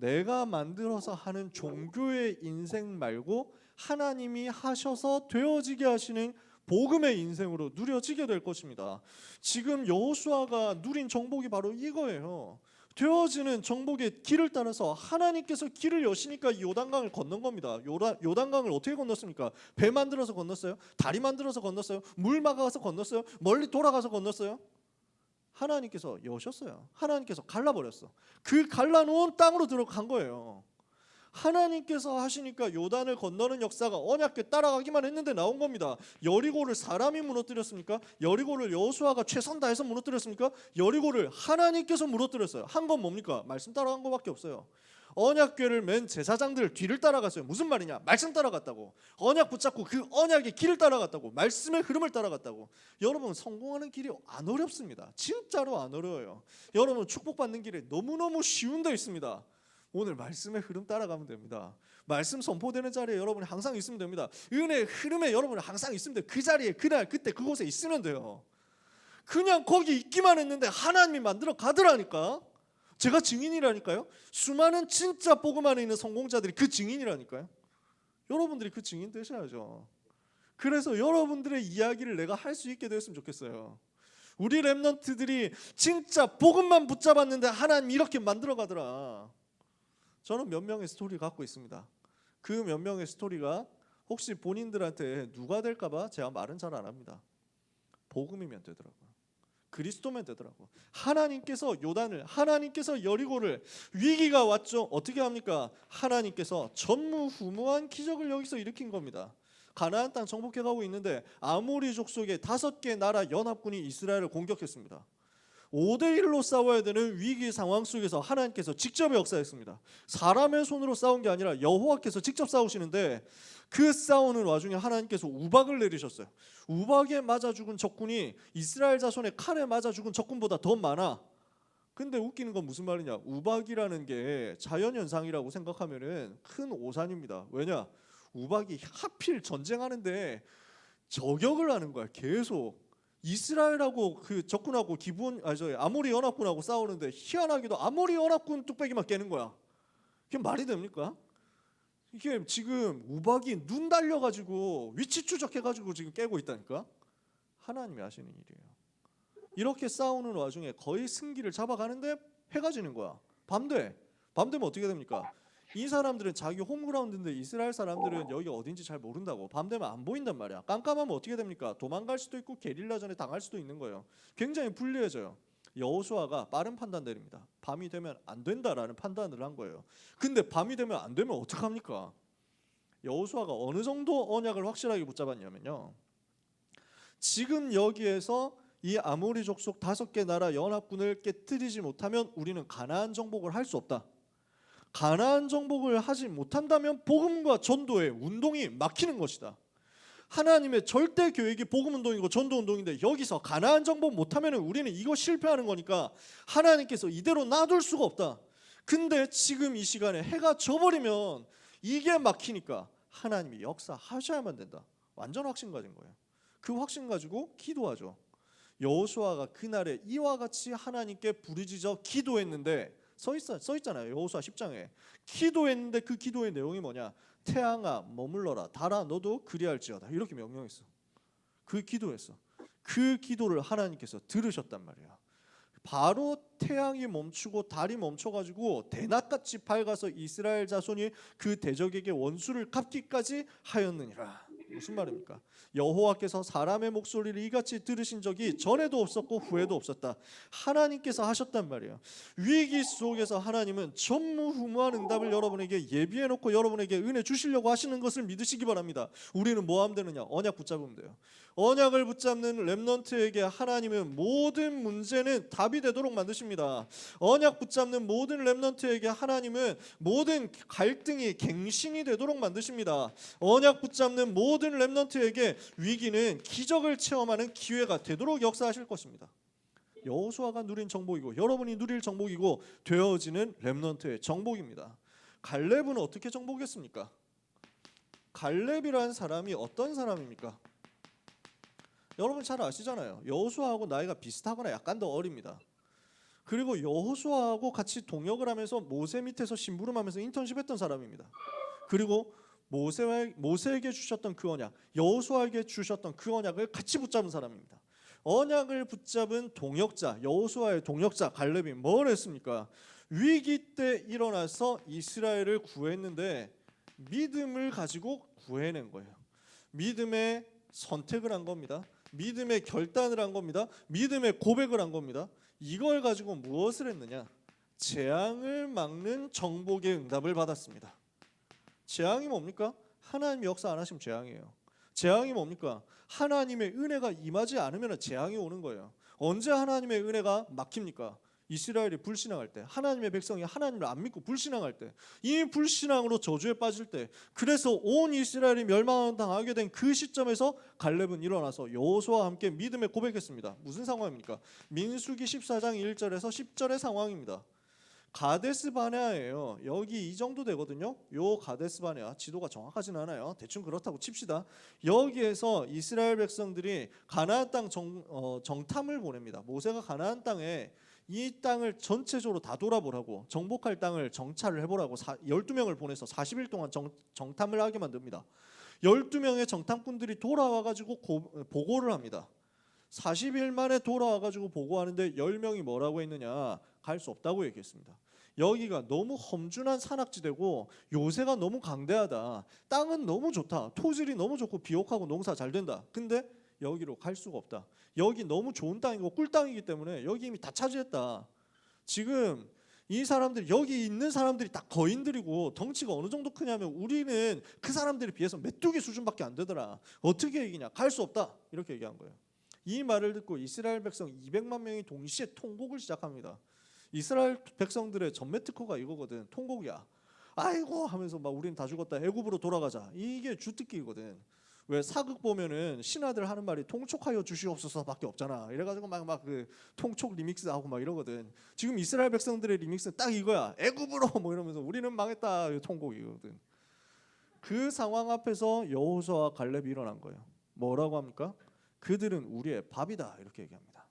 내가 만들어서 하는 종교의 인생 말고 하나님이 하셔서 되어지게 하시는 복음의 인생으로 누려지게 될 것입니다. 지금 여호수아가 누린 정복이 바로 이거예요. 되어지는 정복의 길을 따라서 하나님께서 길을 여시니까 요단강을 건넌 겁니다. 요단강을 어떻게 건넜습니까? 배 만들어서 건넜어요? 다리 만들어서 건넜어요? 물 막아서 건넜어요? 멀리 돌아가서 건넜어요? 하나님께서 여셨어요. 하나님께서 갈라버렸어. 그 갈라놓은 땅으로 들어간 거예요. 하나님께서 하시니까 요단을 건너는 역사가 언약궤 따라가기만 했는데 나온 겁니다. 여리고를 사람이 무너뜨렸습니까? 여리고를 여호수아가 최선 다해서 무너뜨렸습니까? 여리고를 하나님께서 무너뜨렸어요. 한 건 뭡니까? 말씀 따라간 것밖에 없어요. 언약궤를 맨 제사장들 뒤를 따라갔어요. 무슨 말이냐? 말씀 따라갔다고. 언약 붙잡고 그 언약의 길을 따라갔다고. 말씀의 흐름을 따라갔다고. 여러분 성공하는 길이 안 어렵습니다. 진짜로 안 어려워요. 여러분 축복받는 길이 너무너무 쉬운 데 있습니다. 오늘 말씀의 흐름 따라가면 됩니다. 말씀 선포되는 자리에 여러분이 항상 있으면 됩니다. 은혜의 흐름에 여러분이 항상 있으면 돼요. 그 자리에 그날 그때 그곳에 있으면 돼요. 그냥 거기 있기만 했는데 하나님이 만들어 가더라니까. 제가 증인이라니까요. 수많은 진짜 복음 안에 있는 성공자들이 그 증인이라니까요. 여러분들이 그 증인 되셔야죠. 그래서 여러분들의 이야기를 내가 할 수 있게 되었으면 좋겠어요. 우리 렘넌트들이 진짜 복음만 붙잡았는데 하나님이 이렇게 만들어 가더라. 저는 몇 명의 스토리 갖고 있습니다. 그 몇 명의 스토리가 혹시 본인들한테 누가 될까봐 제가 말은 잘 안 합니다. 복음이면 되더라고요. 그리스도면 되더라고요. 하나님께서 요단을, 하나님께서 여리고를, 위기가 왔죠. 어떻게 합니까? 하나님께서 전무후무한 기적을 여기서 일으킨 겁니다. 가나안 땅 정복해 가고 있는데 아모리 족속의 5개 나라 연합군이 이스라엘을 공격했습니다. 5대1로 싸워야 되는 위기 상황 속에서 하나님께서 직접 역사했습니다. 사람의 손으로 싸운 게 아니라 여호와께서 직접 싸우시는데 그 싸우는 와중에 하나님께서 우박을 내리셨어요. 우박에 맞아 죽은 적군이 이스라엘 자손의 칼에 맞아 죽은 적군보다 더 많아. 근데 웃기는 건 무슨 말이냐? 우박이라는 게 자연현상이라고 생각하면은 큰 오산입니다. 왜냐? 우박이 하필 전쟁하는데 저격을 하는 거야. 계속. 이스라엘하고 그 적군하고 아모리 연합군하고 싸우는데 희한하게도 아모리 연합군 뚝배기만 깨는 거야. 이게 말이 됩니까? 이게 지금 우박이 눈 달려가지고 위치 추적해가지고 지금 깨고 있다니까. 하나님이 하시는 일이에요. 이렇게 싸우는 와중에 거의 승기를 잡아가는데 해가 지는 거야. 밤 되면 어떻게 됩니까? 이 사람들은 자기 홈그라운드인데 이스라엘 사람들은 여기가 어딘지 잘 모른다고. 밤 되면 안 보인단 말이야. 깜깜하면 어떻게 됩니까? 도망갈 수도 있고 게릴라전에 당할 수도 있는 거예요. 굉장히 불리해져요. 여호수아가 빠른 판단 내립니다. 밤이 되면 안 된다라는 판단을 한 거예요. 근데 밤이 되면 안 되면 어떡합니까? 여호수아가 어느 정도 언약을 확실하게 붙잡았냐면요. 지금 여기에서 이 아모리 족속 5개 나라 연합군을 깨뜨리지 못하면 우리는 가나안 정복을 할 수 없다. 가나안 정복을 하지 못한다면 복음과 전도의 운동이 막히는 것이다. 하나님의 절대 계획이 복음 운동이고 전도 운동인데 여기서 가나안 정복 못하면 우리는 이거 실패하는 거니까 하나님께서 이대로 놔둘 수가 없다. 근데 지금 이 시간에 해가 져버리면 이게 막히니까 하나님이 역사하셔야만 된다. 완전 확신 가진 거예요. 그 확신 가지고 기도하죠. 여호수아가 그날에 이와 같이 하나님께 부르짖어 기도했는데 써 있잖아요. 여호수아 10장에 기도했는데 그 기도의 내용이 뭐냐? 태양아 머물러라, 달아 너도 그리할지어다, 이렇게 명령했어. 그 기도했어. 그 기도를 하나님께서 들으셨단 말이야. 바로 태양이 멈추고 달이 멈춰가지고 대낮같이 밝아서 이스라엘 자손이 그 대적에게 원수를 갚기까지 하였느니라. 무슨 말입니까? 여호와께서 사람의 목소리를 이같이 들으신 적이 전에도 없었고 후에도 없었다. 하나님께서 하셨단 말이에요. 위기 속에서 하나님은 전무후무한 응답을 여러분에게 예비해놓고 여러분에게 은혜 주시려고 하시는 것을 믿으시기 바랍니다. 우리는 뭐 하면 되느냐? 언약 붙잡으면 돼요. 언약을 붙잡는 렘넌트에게 하나님은 모든 문제는 답이 되도록 만드십니다. 언약 붙잡는 모든 렘넌트에게 하나님은 모든 갈등이 갱신이 되도록 만드십니다. 언약 붙잡는 모든 렘넌트에게 위기는 기적을 체험하는 기회가 되도록 역사하실 것입니다. 여호수아가 누린 정복이고 여러분이 누릴 정복이고 되어지는 렘넌트의 정복입니다. 갈렙은 어떻게 정복했습니까? 갈렙이라는 사람이 어떤 사람입니까? 여러분 잘 아시잖아요. 여호수아하고 나이가 비슷하거나 약간 더 어립니다. 그리고 여호수아하고 같이 동역을 하면서 모세 밑에서 심부름하면서 인턴십했던 사람입니다. 그리고 모세에게 주셨던 그 언약, 여호수아에게 주셨던 그 언약을 같이 붙잡은 사람입니다. 언약을 붙잡은 동역자, 여호수아의 동역자 갈렙이 뭘 했습니까? 위기 때 일어나서 이스라엘을 구했는데 믿음을 가지고 구해낸 거예요. 믿음의 선택을 한 겁니다. 믿음의 결단을 한 겁니다. 믿음의 고백을 한 겁니다. 이걸 가지고 무엇을 했느냐? 재앙을 막는 정복의 응답을 받았습니다. 재앙이 뭡니까? 하나님이 역사 안 하시면 재앙이에요. 재앙이 뭡니까? 하나님의 은혜가 임하지 않으면 재앙이 오는 거예요. 언제 하나님의 은혜가 막힙니까? 이스라엘이 불신앙할 때, 하나님의 백성이 하나님을 안 믿고 불신앙할 때, 이 불신앙으로 저주에 빠질 때, 그래서 온 이스라엘이 멸망당하게 된 그 시점에서 갈렙은 일어나서 여호수아와 함께 믿음의 고백했습니다. 무슨 상황입니까? 민수기 14장 1절에서 10절의 상황입니다. 가데스 바네아예요. 여기 이 정도 되거든요. 요 가데스 바네아, 지도가 정확하진 않아요. 대충 그렇다고 칩시다. 여기에서 이스라엘 백성들이 가나안 땅 정탐을 보냅니다. 모세가 가나안 땅에 이 땅을 전체적으로 다 돌아보라고, 정복할 땅을 정찰을 해보라고 12명을 보내서 40일 동안 정탐을 하게 만듭니다. 12명의 정탐꾼들이 돌아와가지고 보고를 합니다. 40일 만에 돌아와가지고 보고하는데 10명이 뭐라고 했느냐? 갈 수 없다고 얘기했습니다. 여기가 너무 험준한 산악지대고 요새가 너무 강대하다. 땅은 너무 좋다. 토질이 너무 좋고 비옥하고 농사 잘 된다. 근데 여기로 갈 수가 없다. 여기 너무 좋은 땅이고 꿀땅이기 때문에 여기 이미 다 차지했다. 지금 이 사람들, 여기 있는 사람들이 다 거인들이고 덩치가 어느 정도 크냐면 우리는 그 사람들에 비해서 메뚜기 수준밖에 안 되더라. 어떻게 얘기냐? 갈 수 없다. 이렇게 얘기한 거예요. 이 말을 듣고 이스라엘 백성 200만 명이 동시에 통곡을 시작합니다. 이스라엘 백성들의 전매 특허가 이거거든. 통곡이야. 아이고 하면서 막 우리는 다 죽었다. 애굽으로 돌아가자. 이게 주특기거든. 왜 사극 보면은 신하들 하는 말이 통촉하여 주시옵소서밖에 없잖아. 이래가지고 막 그 통촉 리믹스하고 막 이러거든. 지금 이스라엘 백성들의 리믹스는 딱 이거야. 애굽으로 뭐 이러면서 우리는 망했다. 통곡이거든. 그 상황 앞에서 여호수아와 갈렙이 일어난 거예요. 뭐라고 합니까? 그들은 우리의 밥이다. 이렇게 얘기합니다.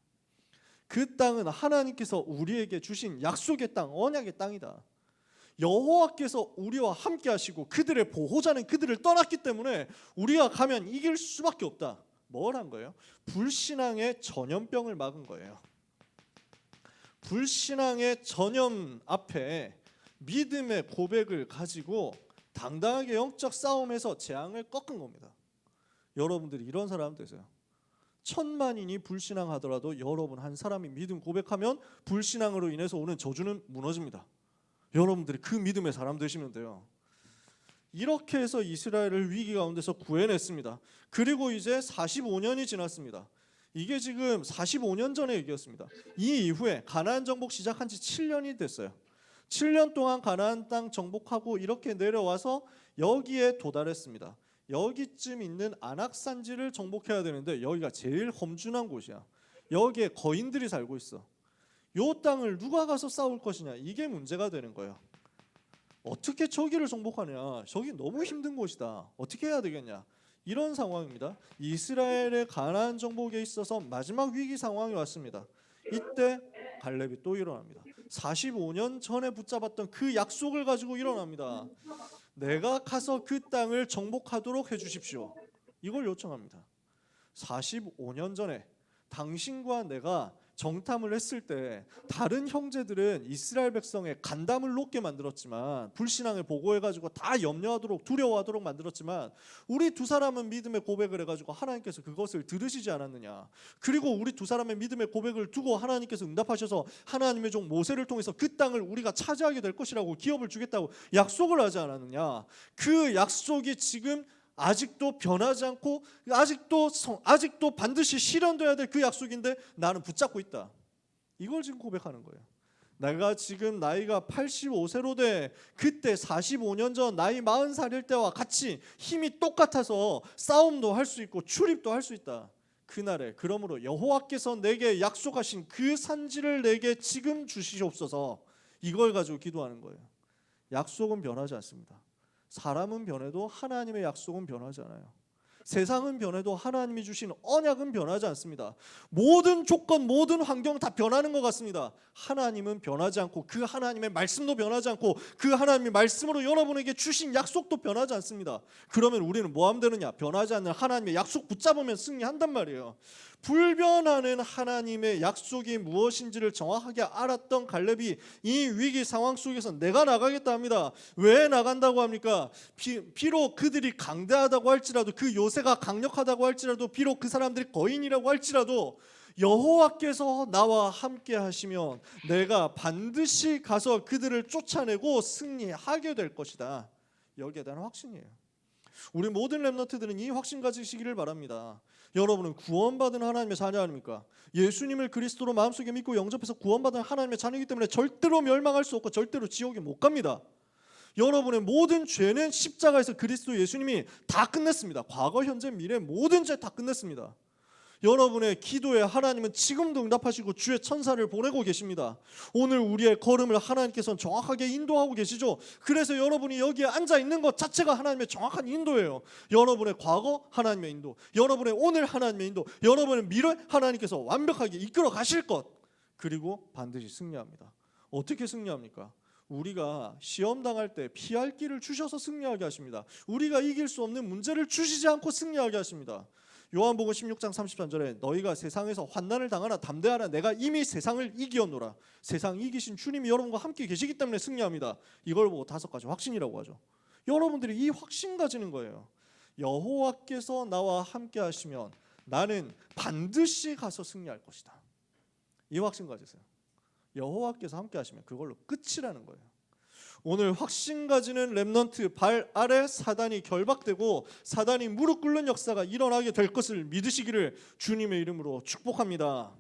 그 땅은 하나님께서 우리에게 주신 약속의 땅, 언약의 땅이다. 여호와께서 우리와 함께 하시고 그들의 보호자는 그들을 떠났기 때문에 우리가 가면 이길 수밖에 없다. 뭘 한 거예요? 불신앙의 전염병을 막은 거예요. 불신앙의 전염 앞에 믿음의 고백을 가지고 당당하게 영적 싸움에서 재앙을 꺾은 겁니다. 여러분들이 이런 사람 되세요. 1000만인이 불신앙하더라도 여러분 한 사람이 믿음 고백하면 불신앙으로 인해서 오는 저주는 무너집니다. 여러분들이 그 믿음의 사람 되시면 돼요. 이렇게 해서 이스라엘을 위기 가운데서 구해냈습니다. 그리고 이제 45년이 지났습니다. 이게 지금 45년 전의 얘기였습니다. 이 이후에 가나안 정복 시작한 지 7년이 됐어요. 7년 동안 가나안 땅 정복하고 이렇게 내려와서 여기에 도달했습니다. 여기쯤 있는 안악산지를 정복해야 되는데 여기가 제일 험준한 곳이야. 여기에 거인들이 살고 있어. 요 땅을 누가 가서 싸울 것이냐, 이게 문제가 되는 거예요. 어떻게 저기를 정복하냐, 저기 너무 힘든 곳이다, 어떻게 해야 되겠냐, 이런 상황입니다. 이스라엘의 가나안 정복에 있어서 마지막 위기 상황이 왔습니다. 이때 갈렙이 또 일어납니다. 45년 전에 붙잡았던 그 약속을 가지고 일어납니다. 내가 가서 그 땅을 정복하도록 해주십시오, 이걸 요청합니다. 45년 전에 당신과 내가 정탐을 했을 때 다른 형제들은 이스라엘 백성의 간담을 높게 만들었지만, 불신앙을 보고해가지고 다 염려하도록 두려워하도록 만들었지만, 우리 두 사람은 믿음의 고백을 해가지고 하나님께서 그것을 들으시지 않았느냐. 그리고 우리 두 사람의 믿음의 고백을 두고 하나님께서 응답하셔서 하나님의 종 모세를 통해서 그 땅을 우리가 차지하게 될 것이라고, 기업을 주겠다고 약속을 하지 않았느냐. 그 약속이 지금 아직도 변하지 않고 아직도 반드시 실현돼야 될 그 약속인데 나는 붙잡고 있다, 이걸 지금 고백하는 거예요. 내가 지금 나이가 85세로 돼 그때 45년 전 나이 40살일 때와 같이 힘이 똑같아서 싸움도 할 수 있고 출입도 할 수 있다. 그날에 그러므로 여호와께서 내게 약속하신 그 산지를 내게 지금 주시옵소서, 이걸 가지고 기도하는 거예요. 약속은 변하지 않습니다. 사람은 변해도 하나님의 약속은 변하지 않아요. 세상은 변해도 하나님이 주신 언약은 변하지 않습니다. 모든 조건, 모든 환경 다 변하는 것 같습니다. 하나님은 변하지 않고 그 하나님의 말씀도 변하지 않고 그 하나님의 말씀으로 여러분에게 주신 약속도 변하지 않습니다. 그러면 우리는 뭐 하면 되느냐? 변하지 않는 하나님의 약속 붙잡으면 승리한단 말이에요. 불변하는 하나님의 약속이 무엇인지를 정확하게 알았던 갈렙이 이 위기 상황 속에서 내가 나가겠다 합니다. 왜 나간다고 합니까? 비록 그들이 강대하다고 할지라도, 그 요새가 강력하다고 할지라도, 비록 그 사람들이 거인이라고 할지라도 여호와께서 나와 함께 하시면 내가 반드시 가서 그들을 쫓아내고 승리하게 될 것이다. 여기에 대한 확신이에요. 우리 모든 렘넌트들은 이 확신 가지시기를 바랍니다. 여러분은 구원받은 하나님의 자녀 아닙니까? 예수님을 그리스도로 마음속에 믿고 영접해서 구원받은 하나님의 자녀이기 때문에 절대로 멸망할 수 없고 절대로 지옥에 못 갑니다. 여러분의 모든 죄는 십자가에서 그리스도 예수님이 다 끝냈습니다. 과거, 현재, 미래 모든 죄 다 끝냈습니다. 여러분의 기도에 하나님은 지금도 응답하시고 주의 천사를 보내고 계십니다. 오늘 우리의 걸음을 하나님께서는 정확하게 인도하고 계시죠. 그래서 여러분이 여기에 앉아 있는 것 자체가 하나님의 정확한 인도예요. 여러분의 과거 하나님의 인도, 여러분의 오늘 하나님의 인도, 여러분의 미래 하나님께서 완벽하게 이끌어 가실 것, 그리고 반드시 승리합니다. 어떻게 승리합니까? 우리가 시험 당할 때 피할 길을 주셔서 승리하게 하십니다. 우리가 이길 수 없는 문제를 주시지 않고 승리하게 하십니다. 요한복음 16장 33절에 너희가 세상에서 환난을 당하나 담대하라, 내가 이미 세상을 이기었노라. 세상 이기신 주님이 여러분과 함께 계시기 때문에 승리합니다. 이걸 보고 5가지 확신이라고 하죠. 여러분들이 이 확신 가지는 거예요. 여호와께서 나와 함께 하시면 나는 반드시 가서 승리할 것이다. 이 확신 가지세요. 여호와께서 함께 하시면 그걸로 끝이라는 거예요. 오늘 확신 가지는 렘넌트 발 아래 사단이 결박되고 사단이 무릎 꿇는 역사가 일어나게 될 것을 믿으시기를 주님의 이름으로 축복합니다.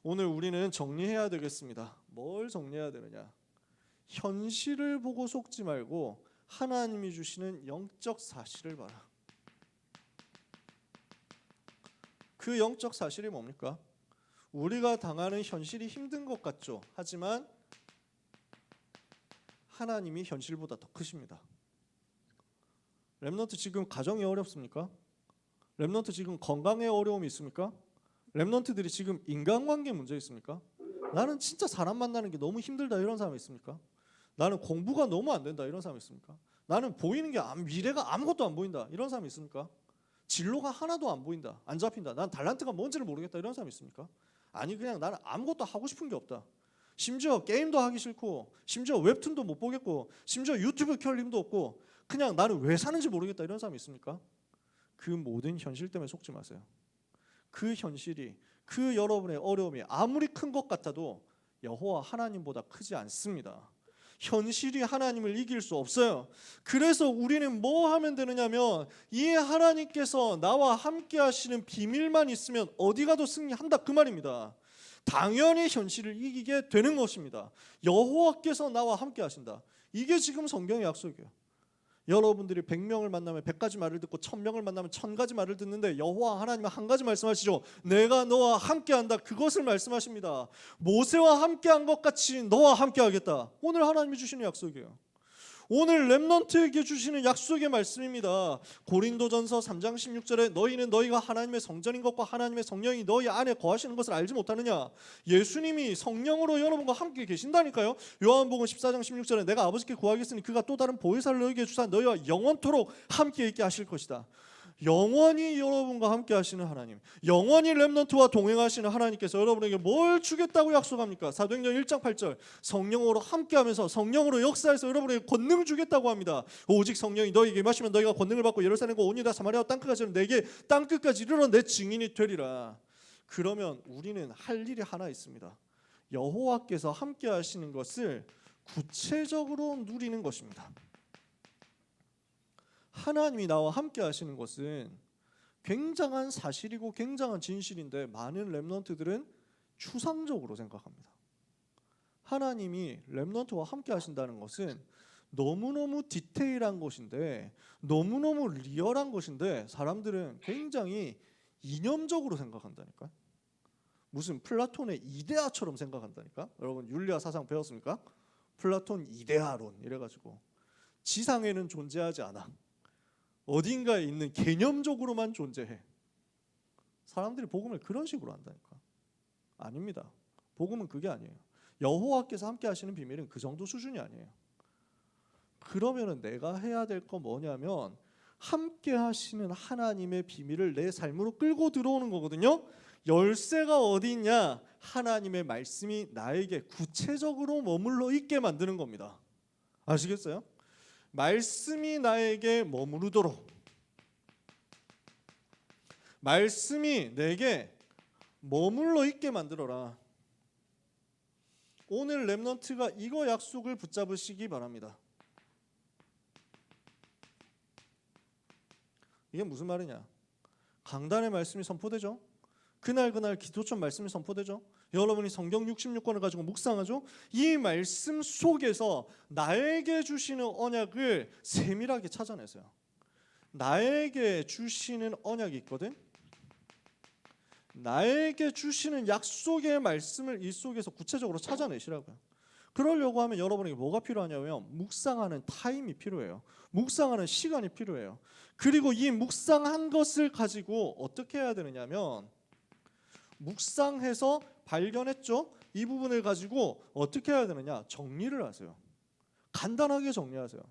오늘 우리는 정리해야 되겠습니다. 뭘 정리해야 되느냐? 현실을 보고 속지 말고 하나님이 주시는 영적 사실을 봐라. 그 영적 사실이 뭡니까? 우리가 당하는 현실이 힘든 것 같죠. 하지만 하나님이 현실보다 더 크십니다. 렘넌트 지금 가정이 어렵습니까? 렘넌트 지금 건강에 어려움이 있습니까? 렘넌트들이 지금 인간관계 문제 있습니까? 나는 진짜 사람 만나는 게 너무 힘들다, 이런 사람 있습니까? 나는 공부가 너무 안 된다, 이런 사람 있습니까? 나는 보이는 게 미래가 아무것도 안 보인다, 이런 사람 있습니까? 진로가 하나도 안 보인다, 안 잡힌다, 난 달란트가 뭔지를 모르겠다, 이런 사람 있습니까? 아니, 그냥 나는 아무것도 하고 싶은 게 없다, 심지어 게임도 하기 싫고, 심지어 웹툰도 못 보겠고, 심지어 유튜브 켤 힘도 없고, 그냥 나는 왜 사는지 모르겠다, 이런 사람 있습니까? 그 모든 현실 때문에 속지 마세요. 그 현실이, 그 여러분의 어려움이 아무리 큰 것 같아도 여호와 하나님보다 크지 않습니다. 현실이 하나님을 이길 수 없어요. 그래서 우리는 뭐 하면 되느냐면 이 하나님께서 나와 함께 하시는 비밀만 있으면 어디 가도 승리한다 그 말입니다. 당연히 현실을 이기게 되는 것입니다. 여호와께서 나와 함께 하신다. 이게 지금 성경의 약속이에요. 여러분들이 100명을 만나면 100가지 말을 듣고 1000명을 만나면 1000가지 말을 듣는데 여호와 하나님은 한 가지 말씀하시죠. 내가 너와 함께한다. 그것을 말씀하십니다. 모세와 함께한 것 같이 너와 함께하겠다. 오늘 하나님이 주시는 약속이에요. 오늘 렘넌트에게 주시는 약속의 말씀입니다. 고린도전서 3장 16절에 너희는 너희가 하나님의 성전인 것과 하나님의 성령이 너희 안에 거하시는 것을 알지 못하느냐. 예수님이 성령으로 여러분과 함께 계신다니까요. 요한복음 14장 16절에 내가 아버지께 구하겠으니 그가 또 다른 보혜사를 너희에게 주사 너희와 영원토록 함께 있게 하실 것이다. 영원히 여러분과 함께 하시는 하나님, 영원히 렘넌트와 동행하시는 하나님께서 여러분에게 뭘 주겠다고 약속합니까? 사도행전 1장 8절 성령으로 함께하면서 성령으로 역사해서 여러분에게 권능을 주겠다고 합니다. 오직 성령이 너희에게 임하시면 너희가 권능을 받고 예루살렘과 온 유다 사마리아와 땅끝까지 내게 땅끝까지 이르러 내 증인이 되리라. 그러면 우리는 할 일이 하나 있습니다. 여호와께서 함께 하시는 것을 구체적으로 누리는 것입니다. 하나님이 나와 함께 하시는 것은 굉장한 사실이고 굉장한 진실인데 많은 렘넌트들은 추상적으로 생각합니다. 하나님이 렘넌트와 함께 하신다는 것은 너무너무 디테일한 것인데 너무너무 리얼한 것인데 사람들은 굉장히 이념적으로 생각한다니까요. 무슨 플라톤의 이데아처럼 생각한다니까. 여러분 윤리학 사상 배웠습니까? 플라톤 이데아론 이래가지고 지상에는 존재하지 않아. 어딘가에 있는 개념적으로만 존재해. 사람들이 복음을 그런 식으로 한다니까. 아닙니다. 복음은 그게 아니에요. 여호와께서 함께 하시는 비밀은 그 정도 수준이 아니에요. 그러면은 내가 해야 될 거 뭐냐면 함께 하시는 하나님의 비밀을 내 삶으로 끌고 들어오는 거거든요. 열쇠가 어디 있냐? 하나님의 말씀이 나에게 구체적으로 머물러 있게 만드는 겁니다. 아시겠어요? 말씀이 나에게 머무르도록, 말씀이 내게 머물러 있게 만들어라. 오늘 렘넌트가 이거 약속을 붙잡으시기 바랍니다. 이게 무슨 말이냐? 강단의 말씀이 선포되죠. 그날 기도처 말씀이 선포되죠. 여러분이 성경 66권을 가지고 묵상하죠. 이 말씀 속에서 나에게 주시는 언약을 세밀하게 찾아내세요. 나에게 주시는 언약이 있거든. 나에게 주시는 약속의 말씀을 이 속에서 구체적으로 찾아내시라고요. 그러려고 하면 여러분에게 뭐가 필요하냐면 묵상하는 타임이 필요해요. 묵상하는 시간이 필요해요. 그리고 이 묵상한 것을 가지고 어떻게 해야 되느냐면 묵상해서 발견했죠? 이 부분을 가지고 어떻게 해야 되느냐? 정리를 하세요. 간단하게 정리하세요.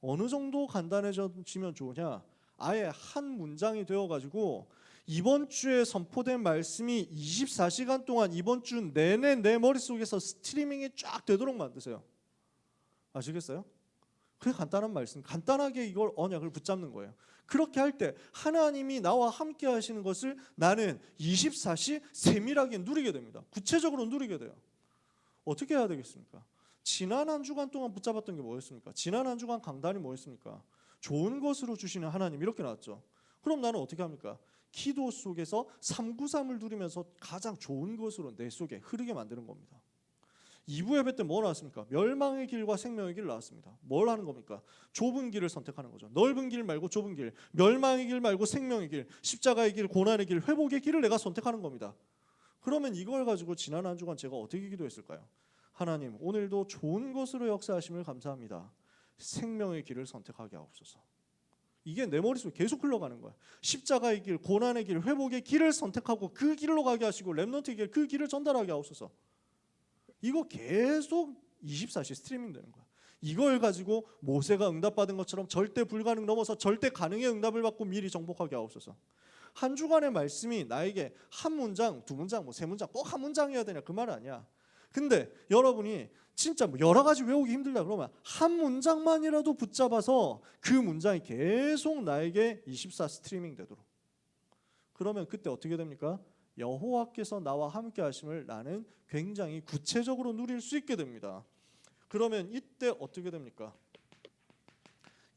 어느 정도 간단해지면 좋으냐? 아예 한 문장이 되어가지고 이번 주에 선포된 말씀이 24시간 동안 이번 주 내내 내 머릿속에서 스트리밍이 쫙 되도록 만드세요. 아시겠어요? 그게 간단한 말씀, 간단하게 이걸 언약을 붙잡는 거예요. 그렇게 할 때 하나님이 나와 함께 하시는 것을 나는 24시 세밀하게 누리게 됩니다. 구체적으로 누리게 돼요. 어떻게 해야 되겠습니까? 지난 한 주간 동안 붙잡았던 게 뭐였습니까? 지난 한 주간 강단이 뭐였습니까? 좋은 것으로 주시는 하나님 이렇게 나왔죠. 그럼 나는 어떻게 합니까? 기도 속에서 393을 누리면서 가장 좋은 것으로 내 속에 흐르게 만드는 겁니다. 2부 예배 때 뭐 나왔습니까? 멸망의 길과 생명의 길 나왔습니다. 뭘 하는 겁니까? 좁은 길을 선택하는 거죠. 넓은 길 말고 좁은 길, 멸망의 길 말고 생명의 길, 십자가의 길, 고난의 길, 회복의 길을 내가 선택하는 겁니다. 그러면 이걸 가지고 지난 한 주간 제가 어떻게 기도했을까요? 하나님, 오늘도 좋은 것으로 역사하심을 감사합니다. 생명의 길을 선택하게 하옵소서. 이게 내 머릿속에 계속 흘러가는 거야. 십자가의 길, 고난의 길, 회복의 길을 선택하고 그 길로 가게 하시고 렘넌트의 길, 그 길을 전달하게 하옵소서. 이거 계속 24시 스트리밍 되는 거야. 이걸 가지고 모세가 응답받은 것처럼 절대 불가능 넘어서 절대 가능의 응답을 받고 미리 정복하게 하옵소서. 한 주간의 말씀이 나에게 한 문장, 두 문장, 뭐 세 문장, 꼭 한 문장이어야 되냐 그 말 아니야. 근데 여러분이 진짜 뭐 여러 가지 외우기 힘들다 그러면 한 문장만이라도 붙잡아서 그 문장이 계속 나에게 24 스트리밍 되도록. 그러면 그때 어떻게 됩니까? 여호와께서 나와 함께 하심을 나는 굉장히 구체적으로 누릴 수 있게 됩니다. 그러면 이때 어떻게 됩니까?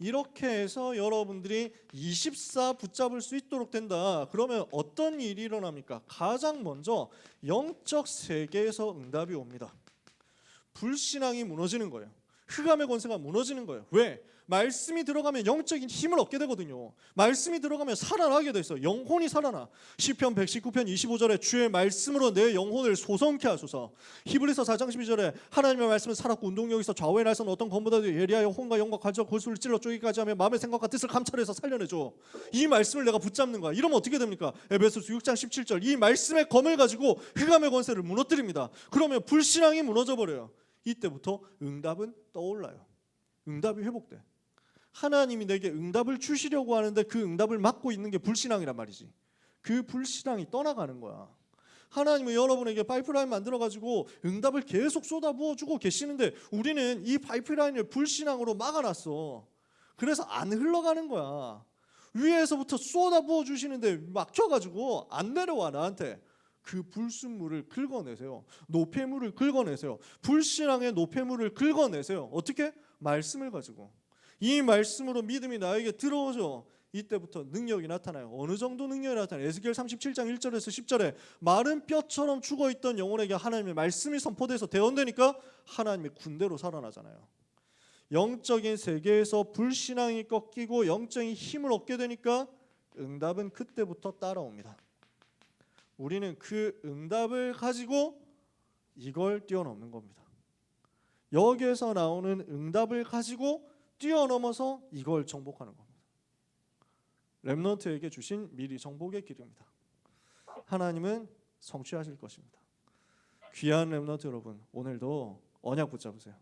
이렇게 해서 여러분들이 24 붙잡을 수 있도록 된다. 그러면 어떤 일이 일어납니까? 가장 먼저 영적 세계에서 응답이 옵니다. 불신앙이 무너지는 거예요. 흑암의 권세가 무너지는 거예요. 왜? 말씀이 들어가면 영적인 힘을 얻게 되거든요. 말씀이 들어가면 살아나게 돼 있어요. 영혼이 살아나. 시편 119편 25절에 주의 말씀으로 내 영혼을 소성케 하소서. 히브리서 4장 12절에 하나님의 말씀은 살았고 운동력이 있어 좌우의 날선 어떤 검보다도 예리하여 혼과 영과 가져 골수를 찔러 쪼개기까지 하며 마음의 생각과 뜻을 감찰해서 살려내줘. 이 말씀을 내가 붙잡는 거야. 이러면 어떻게 됩니까? 에베소서 6장 17절 이 말씀의 검을 가지고 흑암의 권세를 무너뜨립니다. 그러면 불신앙이 무너져 버려요. 이때부터 응답은 떠올라요. 응답이 회복돼. 하나님이 내게 응답을 주시려고 하는데 그 응답을 막고 있는 게 불신앙이란 말이지. 그 불신앙이 떠나가는 거야. 하나님은 여러분에게 파이프라인 만들어가지고 응답을 계속 쏟아부어주고 계시는데 우리는 이 파이프라인을 불신앙으로 막아놨어. 그래서 안 흘러가는 거야. 위에서부터 쏟아부어 주시는데 막혀가지고 안 내려와 나한테. 그 불순물을 긁어내세요. 노폐물을 긁어내세요. 불신앙의 노폐물을 긁어내세요. 어떻게? 말씀을 가지고. 이 말씀으로 믿음이 나에게 들어오죠. 이때부터 능력이 나타나요. 어느 정도 능력이 나타나요? 에스겔 37장 1절에서 10절에 마른 뼈처럼 죽어있던 영혼에게 하나님의 말씀이 선포돼서 대언되니까 하나님의 군대로 살아나잖아요. 영적인 세계에서 불신앙이 꺾이고 영적인 힘을 얻게 되니까 응답은 그때부터 따라옵니다. 우리는 그 응답을 가지고 이걸 뛰어넘는 겁니다. 여기에서 나오는 응답을 가지고 뛰어넘어서 이걸 정복하는 겁니다. 렘넌트에게 주신 미리 정복의 길입니다. 하나님은 성취하실 것입니다. 귀한 렘넌트 여러분, 오늘도 언약 붙잡으세요.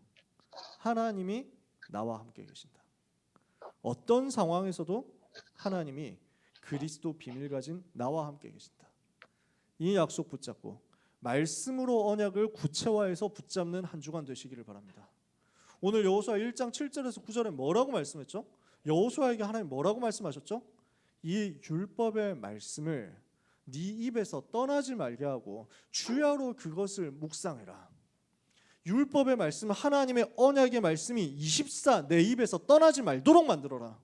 하나님이 나와 함께 계신다. 어떤 상황에서도 하나님이 그리스도 비밀 가진 나와 함께 계신다. 이 약속 붙잡고 말씀으로 언약을 구체화해서 붙잡는 한 주간 되시기를 바랍니다. 오늘 여호수아 1장 7절에서 9절에 뭐라고 말씀했죠? 여호수아에게 하나님 뭐라고 말씀하셨죠? 이 율법의 말씀을 네 입에서 떠나지 말게 하고 주야로 그것을 묵상해라. 율법의 말씀, 하나님의 언약의 말씀이 24 내 입에서 떠나지 말도록 만들어라.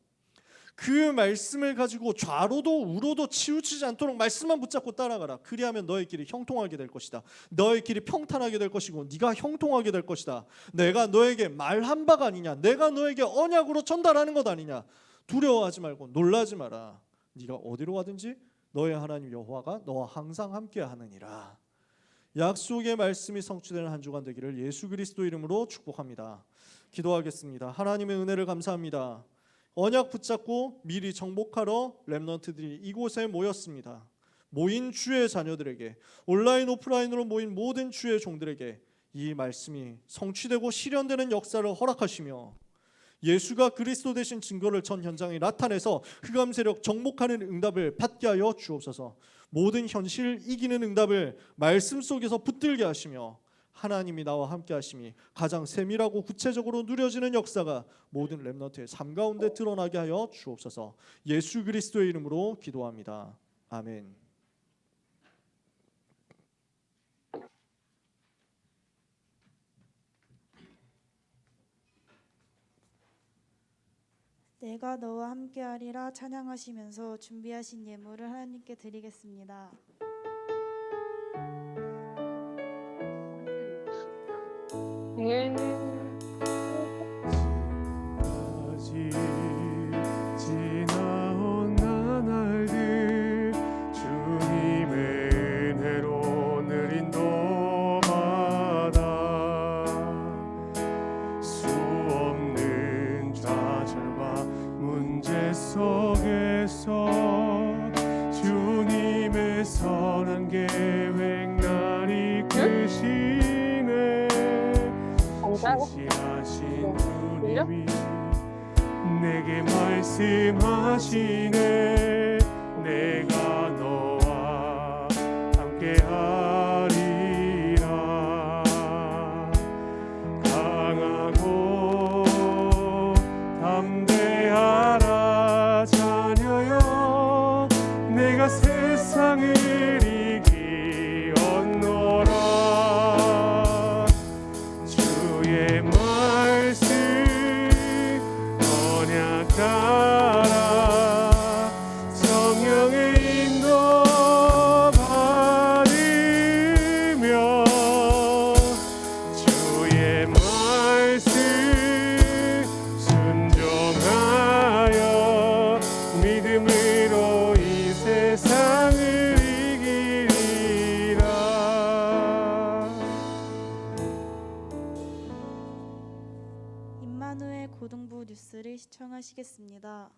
그 말씀을 가지고 좌로도 우로도 치우치지 않도록 말씀만 붙잡고 따라가라. 그리하면 너의 길이 형통하게 될 것이다. 너의 길이 평탄하게 될 것이고 네가 형통하게 될 것이다. 내가 너에게 말한 바가 아니냐. 내가 너에게 언약으로 전달하는 것 아니냐. 두려워하지 말고 놀라지 마라. 네가 어디로 가든지 너의 하나님 여호와가 너와 항상 함께 하느니라. 약속의 말씀이 성취되는 한 주간 되기를 예수 그리스도 이름으로 축복합니다. 기도하겠습니다. 하나님의 은혜를 감사합니다. 언약 붙잡고 미리 정복하러 렘넌트들이 이곳에 모였습니다. 모인 주의 자녀들에게, 온라인 오프라인으로 모인 모든 주의 종들에게 이 말씀이 성취되고 실현되는 역사를 허락하시며 예수가 그리스도 되신 증거를 전 현장에 나타내서 흑암 세력 정복하는 응답을 받게 하여 주옵소서. 모든 현실 이기는 응답을 말씀 속에서 붙들게 하시며 하나님이 나와 함께 하심이 가장 세밀하고 구체적으로 누려지는 역사가 모든 렘넌트의 삶 가운데 드러나게 하여 주옵소서. 예수 그리스도의 이름으로 기도합니다. 아멘. 내가 너와 함께하리라 찬양하시면서 준비하신 예물을 하나님께 드리겠습니다. 아직 지나온 나날들 주님의 은혜로 늘 인도받아 수 없는 좌절과 문제 속에서 주님의 선한 계획 날 이끄시네. 신실하신 주님이 내게 말씀하시네. 내가 너와 함께하리라. 강하고 담대하라 자녀여. 내가 세상을 이기었노라. 주의 말 따라 성령의 인도 받으며 주의 말씀 순종하여 믿음으로 이 세상을 이기리라. 임마누엘 고등부 뉴스를 시청하시겠습니다.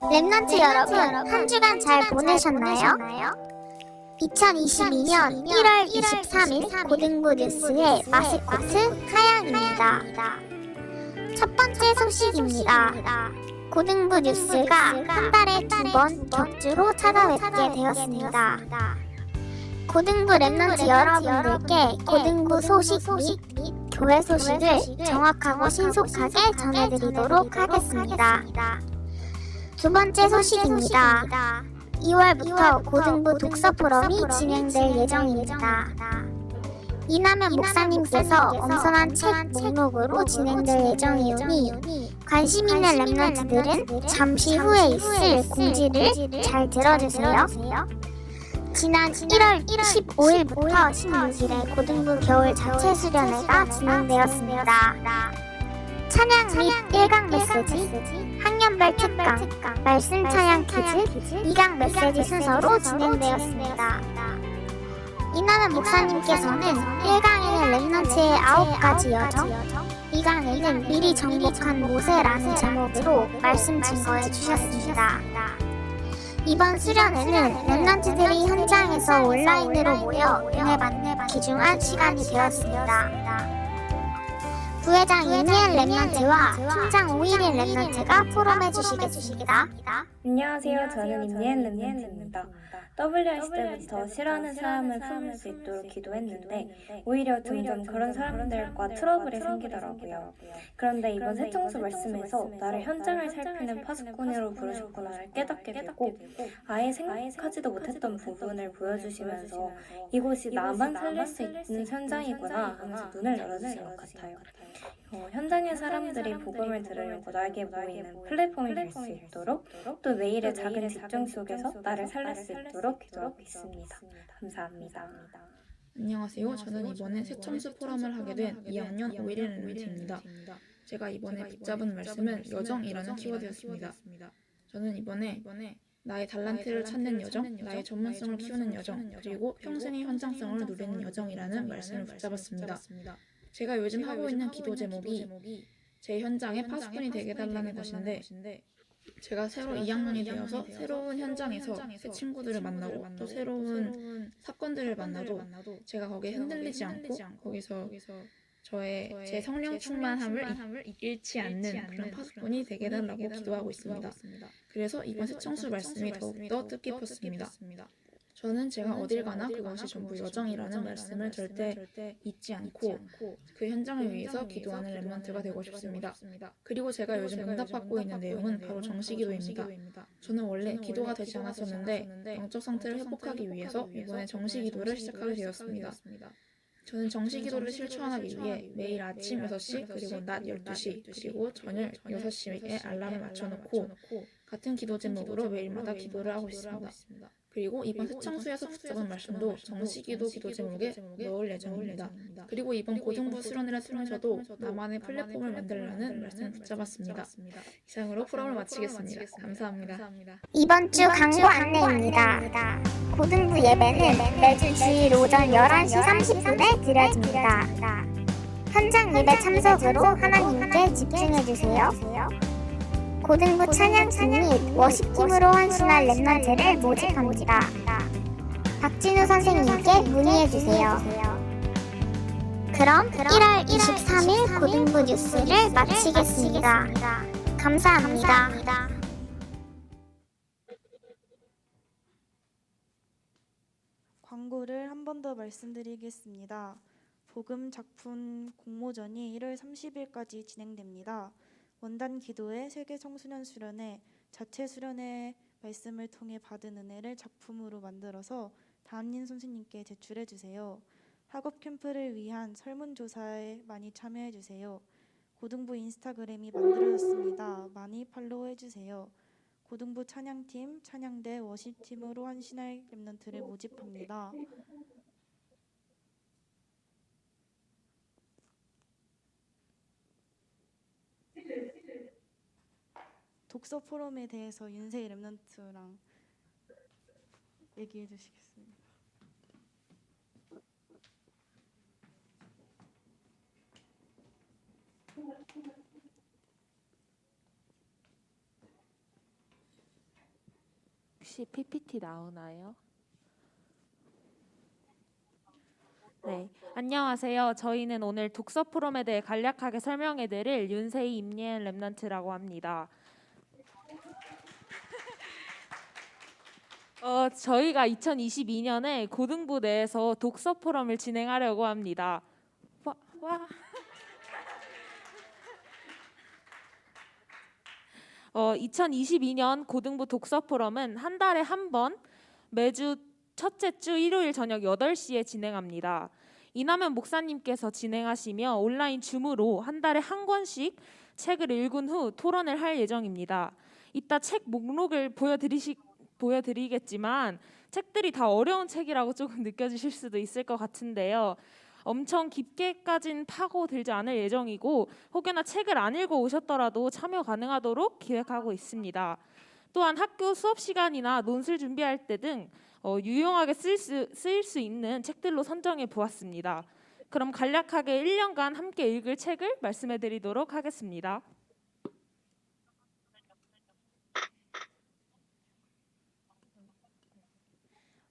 랩넌트 여러분, 한 주간 잘 보내셨나요? 2022년 1월 23일 고등부 뉴스의 마스코트 카양입니다. 첫 번째 소식입니다. 고등부 뉴스가 한 달에 2번 격주로 찾아뵙게 되었습니다. 고등부 랩넌트 여러분들께 고등부 소식 및 교회 소식을 정확하고 신속하게 전해드리도록 하겠습니다. 두 번째 소식입니다. 2월부터 고등부 독서 포럼이 진행될 예정입니다. 이남현 목사님께서 엄선한 책 목록으로 진행될 예정이오니 관심 있는 랩넌트들은 잠시 후에 있을 공지를 잘 들어주세요. 지난 1월 15일부터 16일에 고등부 겨울 자체 수련회가 진행되었습니다. 찬양 및 1강 메시지, 학년별 특강, 말씀 찬양 퀴즈, 2강 메시지 순서로 진행되었습니다. 이남현 목사님께서는 1강에는 랩넌트의 9가지 여정, 2강에는 미리 정복한 모세라는 제목으로 말씀 증거해 주셨습니다. 이번 수련회는 랩넌트들이 현장에서 온라인으로 모여 은혜받는 귀중한 시간이 되었습니다. 부회장 임예은 랩넌트와 팀장 오일인 랩넌트가 포럼해 주시겠습니다. 안녕하세요. 저는 임예은 랩넌트입니다. WRC 때부터 싫어하는 사람을 품을 수 있도록 기도했는데 오히려 점점 그런 사람들과 트러블이 생기더라고요. 그런데 이번 새청수 말씀에서 나를 현장을 살피는 파수꾼으로 부르셨구나를 깨닫게 되고 아예 생각하지도 못했던 부분을 보여주시면서 이곳이 나만 살릴 수 있는 현장이구나 하면서 눈을 열어주신 것 같아요. 현장의 사람들이 복음을 들으려고 나에게 모이는 플랫폼이 될 수 있도록 또 매일의 작은 집중 속에서 나를 살릴 수 있도록 기도하고 있습니다. 감사합니다. 안녕하세요. 저는 이번에 새청수 포럼을 하게 된 2학년 오일인 랩넌트입니다. 제가 이번에 붙잡은 말씀은 여정이라는 키워드였습니다. 저는 이번에 나의 달란트를 찾는 여정, 나의 전문성을 키우는 여정, 그리고 평생의 현장성을 누리는 여정이라는 말씀을 붙잡았습니다. 제가 요즘 하고 있는 기도 제목이 제 현장에 파수꾼이 되게 해달라는 것인데 제가 새로 2학년이 되어서 새로운 현장에서 새 친구들을 만나고 또 새로운 사건들을 만나도 제가 거기에 흔들리지 않고 거기서 제 성령 충만함을 잃지 않는 그런 파수꾼이 되게 해달라고 기도하고 있습니다. 그래서 이번 새청수 말씀이 더욱더 뜻깊었습니다. 저는 제가 어딜 가나 그것이 전부 여정이라는 말씀을 절대 잊지 않고 그 현장을 위해서 기도하는 랩넌트가 되고 싶습니다. 그리고 제가 요즘 응답받고 있는 내용은 바로 정시기도입니다. 저는 원래 기도가 되지 않았었는데 영적 상태를 회복하기 위해서 이번에 정시기도를 시작하게 되었습니다. 저는 정시기도를 실천하기 위해 매일 아침 6시 그리고 낮 12시 그리고 저녁 6시에 알람을 맞춰놓고 같은 기도 제목으로 매일마다 기도를 하고 있습니다. 그리고 이번 새청수에서 붙잡은 말씀도 정시기도 기도 제목에 넣을 예정입니다. 그리고 이번 고등부 수련회를 통해서도 나만의 플랫폼을 만들려는 말씀을 붙잡았습니다. 이상으로 포럼을 마치겠습니다. 감사합니다. 이번 주 광고 안내입니다. 고등부 예배는 매주 주일 오전 11시 30분에 드려집니다. 현장 예배 참석으로 하나님께 집중해주세요. 고등부 찬양팀 및 워십팀으로 헌신할 랩넌트를 모집합니다. 박진우 선생님께 문의해주세요. 그럼 1월 23일 고등부 뉴스를 마치겠습니다. 감사합니다. 광고를 한 번 더 말씀드리겠습니다. 복음 작품 공모전이 1월 30일까지 진행됩니다. 원단 기도회 세계 청소년 수련회 자체 수련회 말씀을 통해 받은 은혜를 작품으로 만들어서 담임 선생님께 제출해 주세요. 학업 캠프를 위한 설문조사에 많이 참여해 주세요. 고등부 인스타그램이 만들어졌습니다. 많이 팔로우해 주세요. 고등부 찬양팀, 찬양대 워십팀으로 헌신할 랩런트를 모집합니다. 독서 포럼에 대해서 윤세희 랩런트랑 얘기해 주시겠습니다. 혹시 PPT 나오나요? 네, 안녕하세요. 저희는 오늘 독서 포럼에 대해 간략하게 설명해드릴 윤세희 임예은 랩런트라고 합니다. 저희가 2022년에 고등부 내에서 독서 포럼을 진행하려고 합니다. 와. 2022년 고등부 독서 포럼은 한 달에 한 번 매주 첫째 주 일요일 저녁 8시에 진행합니다. 이남현 목사님께서 진행하시며 온라인 줌으로 한 달에 한 권씩 책을 읽은 후 토론을 할 예정입니다. 이따 책 목록을 보여드리겠지만 책들이 다 어려운 책이라고 조금 느껴지실 수도 있을 것 같은데요. 엄청 깊게까지는 파고들지 않을 예정이고 혹여나 책을 안 읽어 오셨더라도 참여 가능하도록 기획하고 있습니다. 또한 학교 수업 시간이나 논술 준비할 때 등 유용하게 쓰일 수 있는 책들로 선정해 보았습니다. 그럼 간략하게 1년간 함께 읽을 책을 말씀해 드리도록 하겠습니다.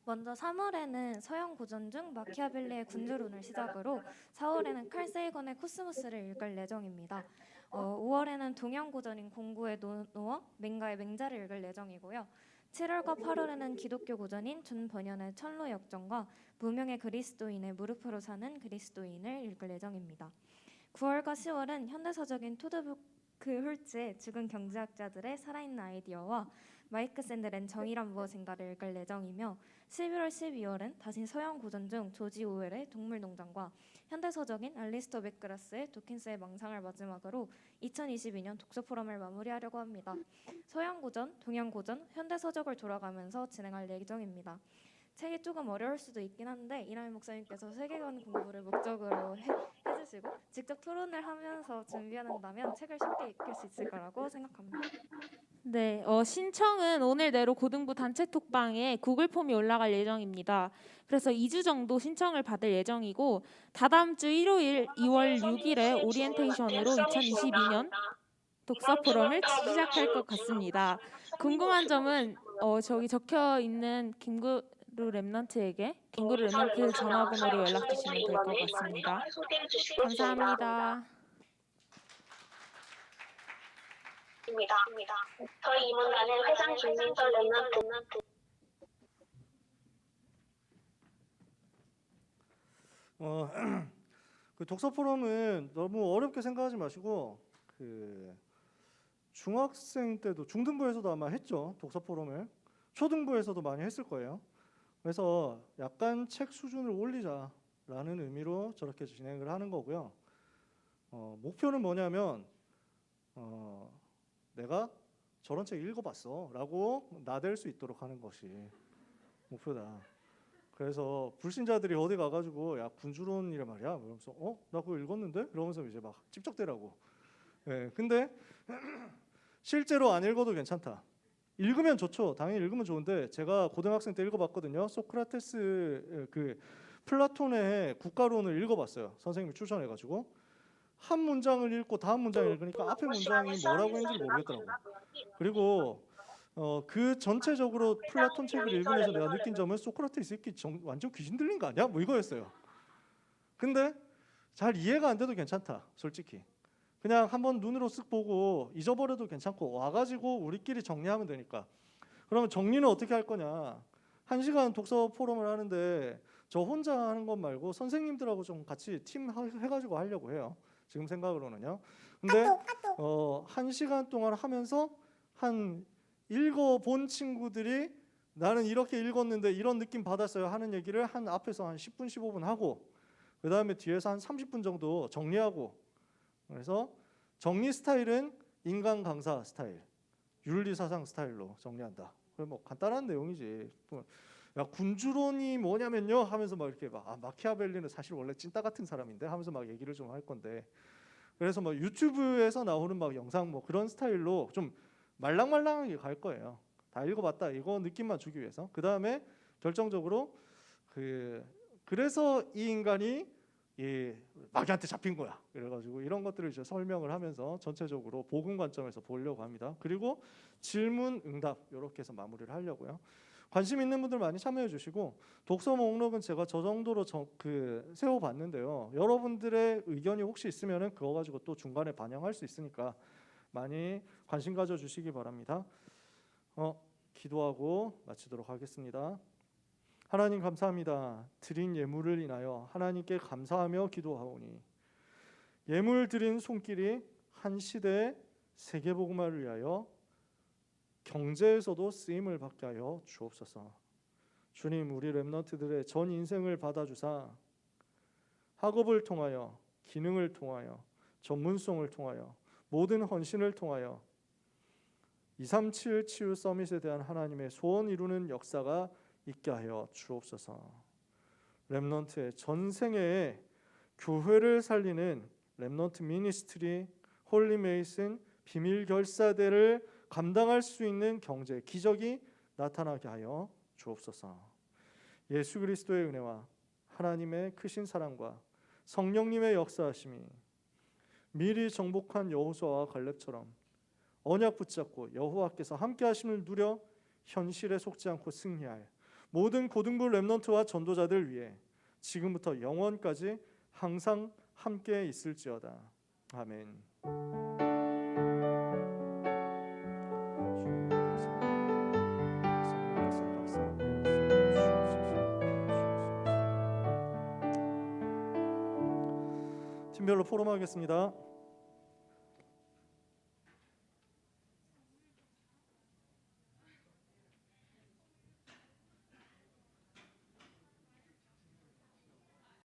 먼저 3월에는 서양 고전 중 마키아벨리의 군주론을 시작으로 4월에는 칼 세이건의 코스모스를 읽을 예정입니다. 5월에는 동양 고전인 공구의 노어, 맹가의 맹자를 읽을 예정이고요. 7월과 8월에는 기독교 고전인 존 버년의 천로 역정과 무명의 그리스도인의 무릎으로 사는 그리스도인을 읽을 예정입니다. 9월과 10월은 현대서적인 토드부크 홀츠의 죽은 경제학자들의 살아있는 아이디어와 마이크 샌델의 정의란 무엇인가를 읽을 예정이며 11월, 12월은 다시 서양 고전 중 조지 오웰의 동물농장과 현대서적인 알리스터 맥그라스의 도킨스의 망상을 마지막으로 2022년 독서 포럼을 마무리하려고 합니다. 서양 고전, 동양 고전, 현대서적을 돌아가면서 진행할 예정입니다. 책이 조금 어려울 수도 있긴 한데 이남희 목사님께서 세계관 공부를 목적으로 해주시고 직접 토론을 하면서 준비한다면 책을 쉽게 읽을 수 있을 거라고 생각합니다. 네, 신청은 오늘 내로 고등부 단체 톡방에 구글 폼이 올라갈 예정입니다. 그래서 2주 정도 신청을 받을 예정이고 다다음 주 일요일 2월 6일에 오리엔테이션으로 2022년 독서 포럼을 시작할 것 같습니다. 궁금한 점은 저기 적혀 있는 김구루 랩런트에게 김구루 랩런트 전화번호로 연락 주시면 될 것 같습니다. 감사합니다. 저희 이문단은 회장 김민철 랩런트. 그 독서 포럼은 너무 어렵게 생각하지 마시고 그 중학생 때도 중등부에서도 아마 했죠. 독서 포럼을. 초등부에서도 많이 했을 거예요. 그래서 약간 책 수준을 올리자라는 의미로 저렇게 진행을 하는 거고요. 목표는 뭐냐면 내가 저런 책 읽어봤어 라고 나댈 수 있도록 하는 것이 목표다. 그래서 불신자들이 어디 가가지고 야 군주론이란 말이야 그러면서 나 그거 읽었는데? 그러면서 이제 막 찝적대라고. 네, 근데 실제로 안 읽어도 괜찮다. 읽으면 좋죠. 당연히 읽으면 좋은데 제가 고등학생 때 읽어봤거든요. 소크라테스 그 플라톤의 국가론을 읽어봤어요. 선생님이 추천해가지고 한 문장을 읽고 다음 문장을 읽으니까 앞에 문장이 뭐라고 했는지 모르겠더라고요. 그리고 그 전체적으로 플라톤 책을 읽으면서 내가 느낀 점은 소크라테스 새끼 완전 귀신 들린 거 아니야? 뭐 이거였어요. 근데 잘 이해가 안 돼도 괜찮다. 솔직히. 그냥 한번 눈으로 쓱 보고 잊어버려도 괜찮고 와가지고 우리끼리 정리하면 되니까. 그러면 정리는 어떻게 할 거냐? 1시간 독서 포럼을 하는데 저 혼자 하는 것 말고 선생님들하고 좀 같이 팀 해가지고 하려고 해요. 지금 생각으로는요. 근데 1시간 동안 하면서 한 읽어본 친구들이 나는 이렇게 읽었는데 이런 느낌 받았어요 하는 얘기를 한 앞에서 한 10분 15분 하고 그 다음에 뒤에서 한 30분 정도 정리하고, 그래서 정리 스타일은 인간 강사 스타일, 윤리사상 스타일로 정리한다. 뭐 간단한 내용이지. 야, 군주론이 뭐냐면요 하면서 막 이렇게 마키아벨리는 사실 원래 찐따 같은 사람인데 하면서 막 얘기를 좀 할 건데, 그래서 뭐 유튜브에서 나오는 막 영상 뭐 그런 스타일로 좀 말랑말랑하게 갈 거예요. 다 읽어봤다 이거 느낌만 주기 위해서. 그 다음에 결정적으로 그래서 이 인간이 마귀한테 잡힌 거야. 그래가지고 이런 것들을 이제 설명을 하면서 전체적으로 복음 관점에서 보려고 합니다. 그리고 질문, 응답 이렇게 해서 마무리를 하려고요. 관심 있는 분들 많이 참여해 주시고, 독서 목록은 제가 저 정도로 세워봤는데요. 여러분들의 의견이 혹시 있으면 그거 가지고 또 중간에 반영할 수 있으니까 많이 관심 가져주시기 바랍니다. 기도하고 마치도록 하겠습니다. 하나님 감사합니다. 드린 예물을 인하여 하나님께 감사하며 기도하오니 예물 드린 손길이 한 시대 세계복음화를 위하여 경제에서도 쓰임을 받게 하여 주옵소서. 주님, 우리 렘넌트들의 전 인생을 받아주사 학업을 통하여, 기능을 통하여, 전문성을 통하여, 모든 헌신을 통하여 237 치유 서밋에 대한 하나님의 소원 이루는 역사가 있게 하여 주옵소서. 렘넌트의 전생애에 교회를 살리는 렘넌트 미니스트리, 홀리 메이슨, 비밀 결사대를 감당할 수 있는 경제 기적이 나타나게 하여 주옵소서. 예수 그리스도의 은혜와 하나님의 크신 사랑과 성령님의 역사하심이 미리 정복한 여호수아와 갈렙처럼 언약 붙잡고 여호와께서 함께 하심을 누려 현실에 속지 않고 승리할 모든 고등부 렘넌트와 전도자들 위해 지금부터 영원까지 항상 함께 있을지어다. 아멘. 팀별로 포럼하겠습니다.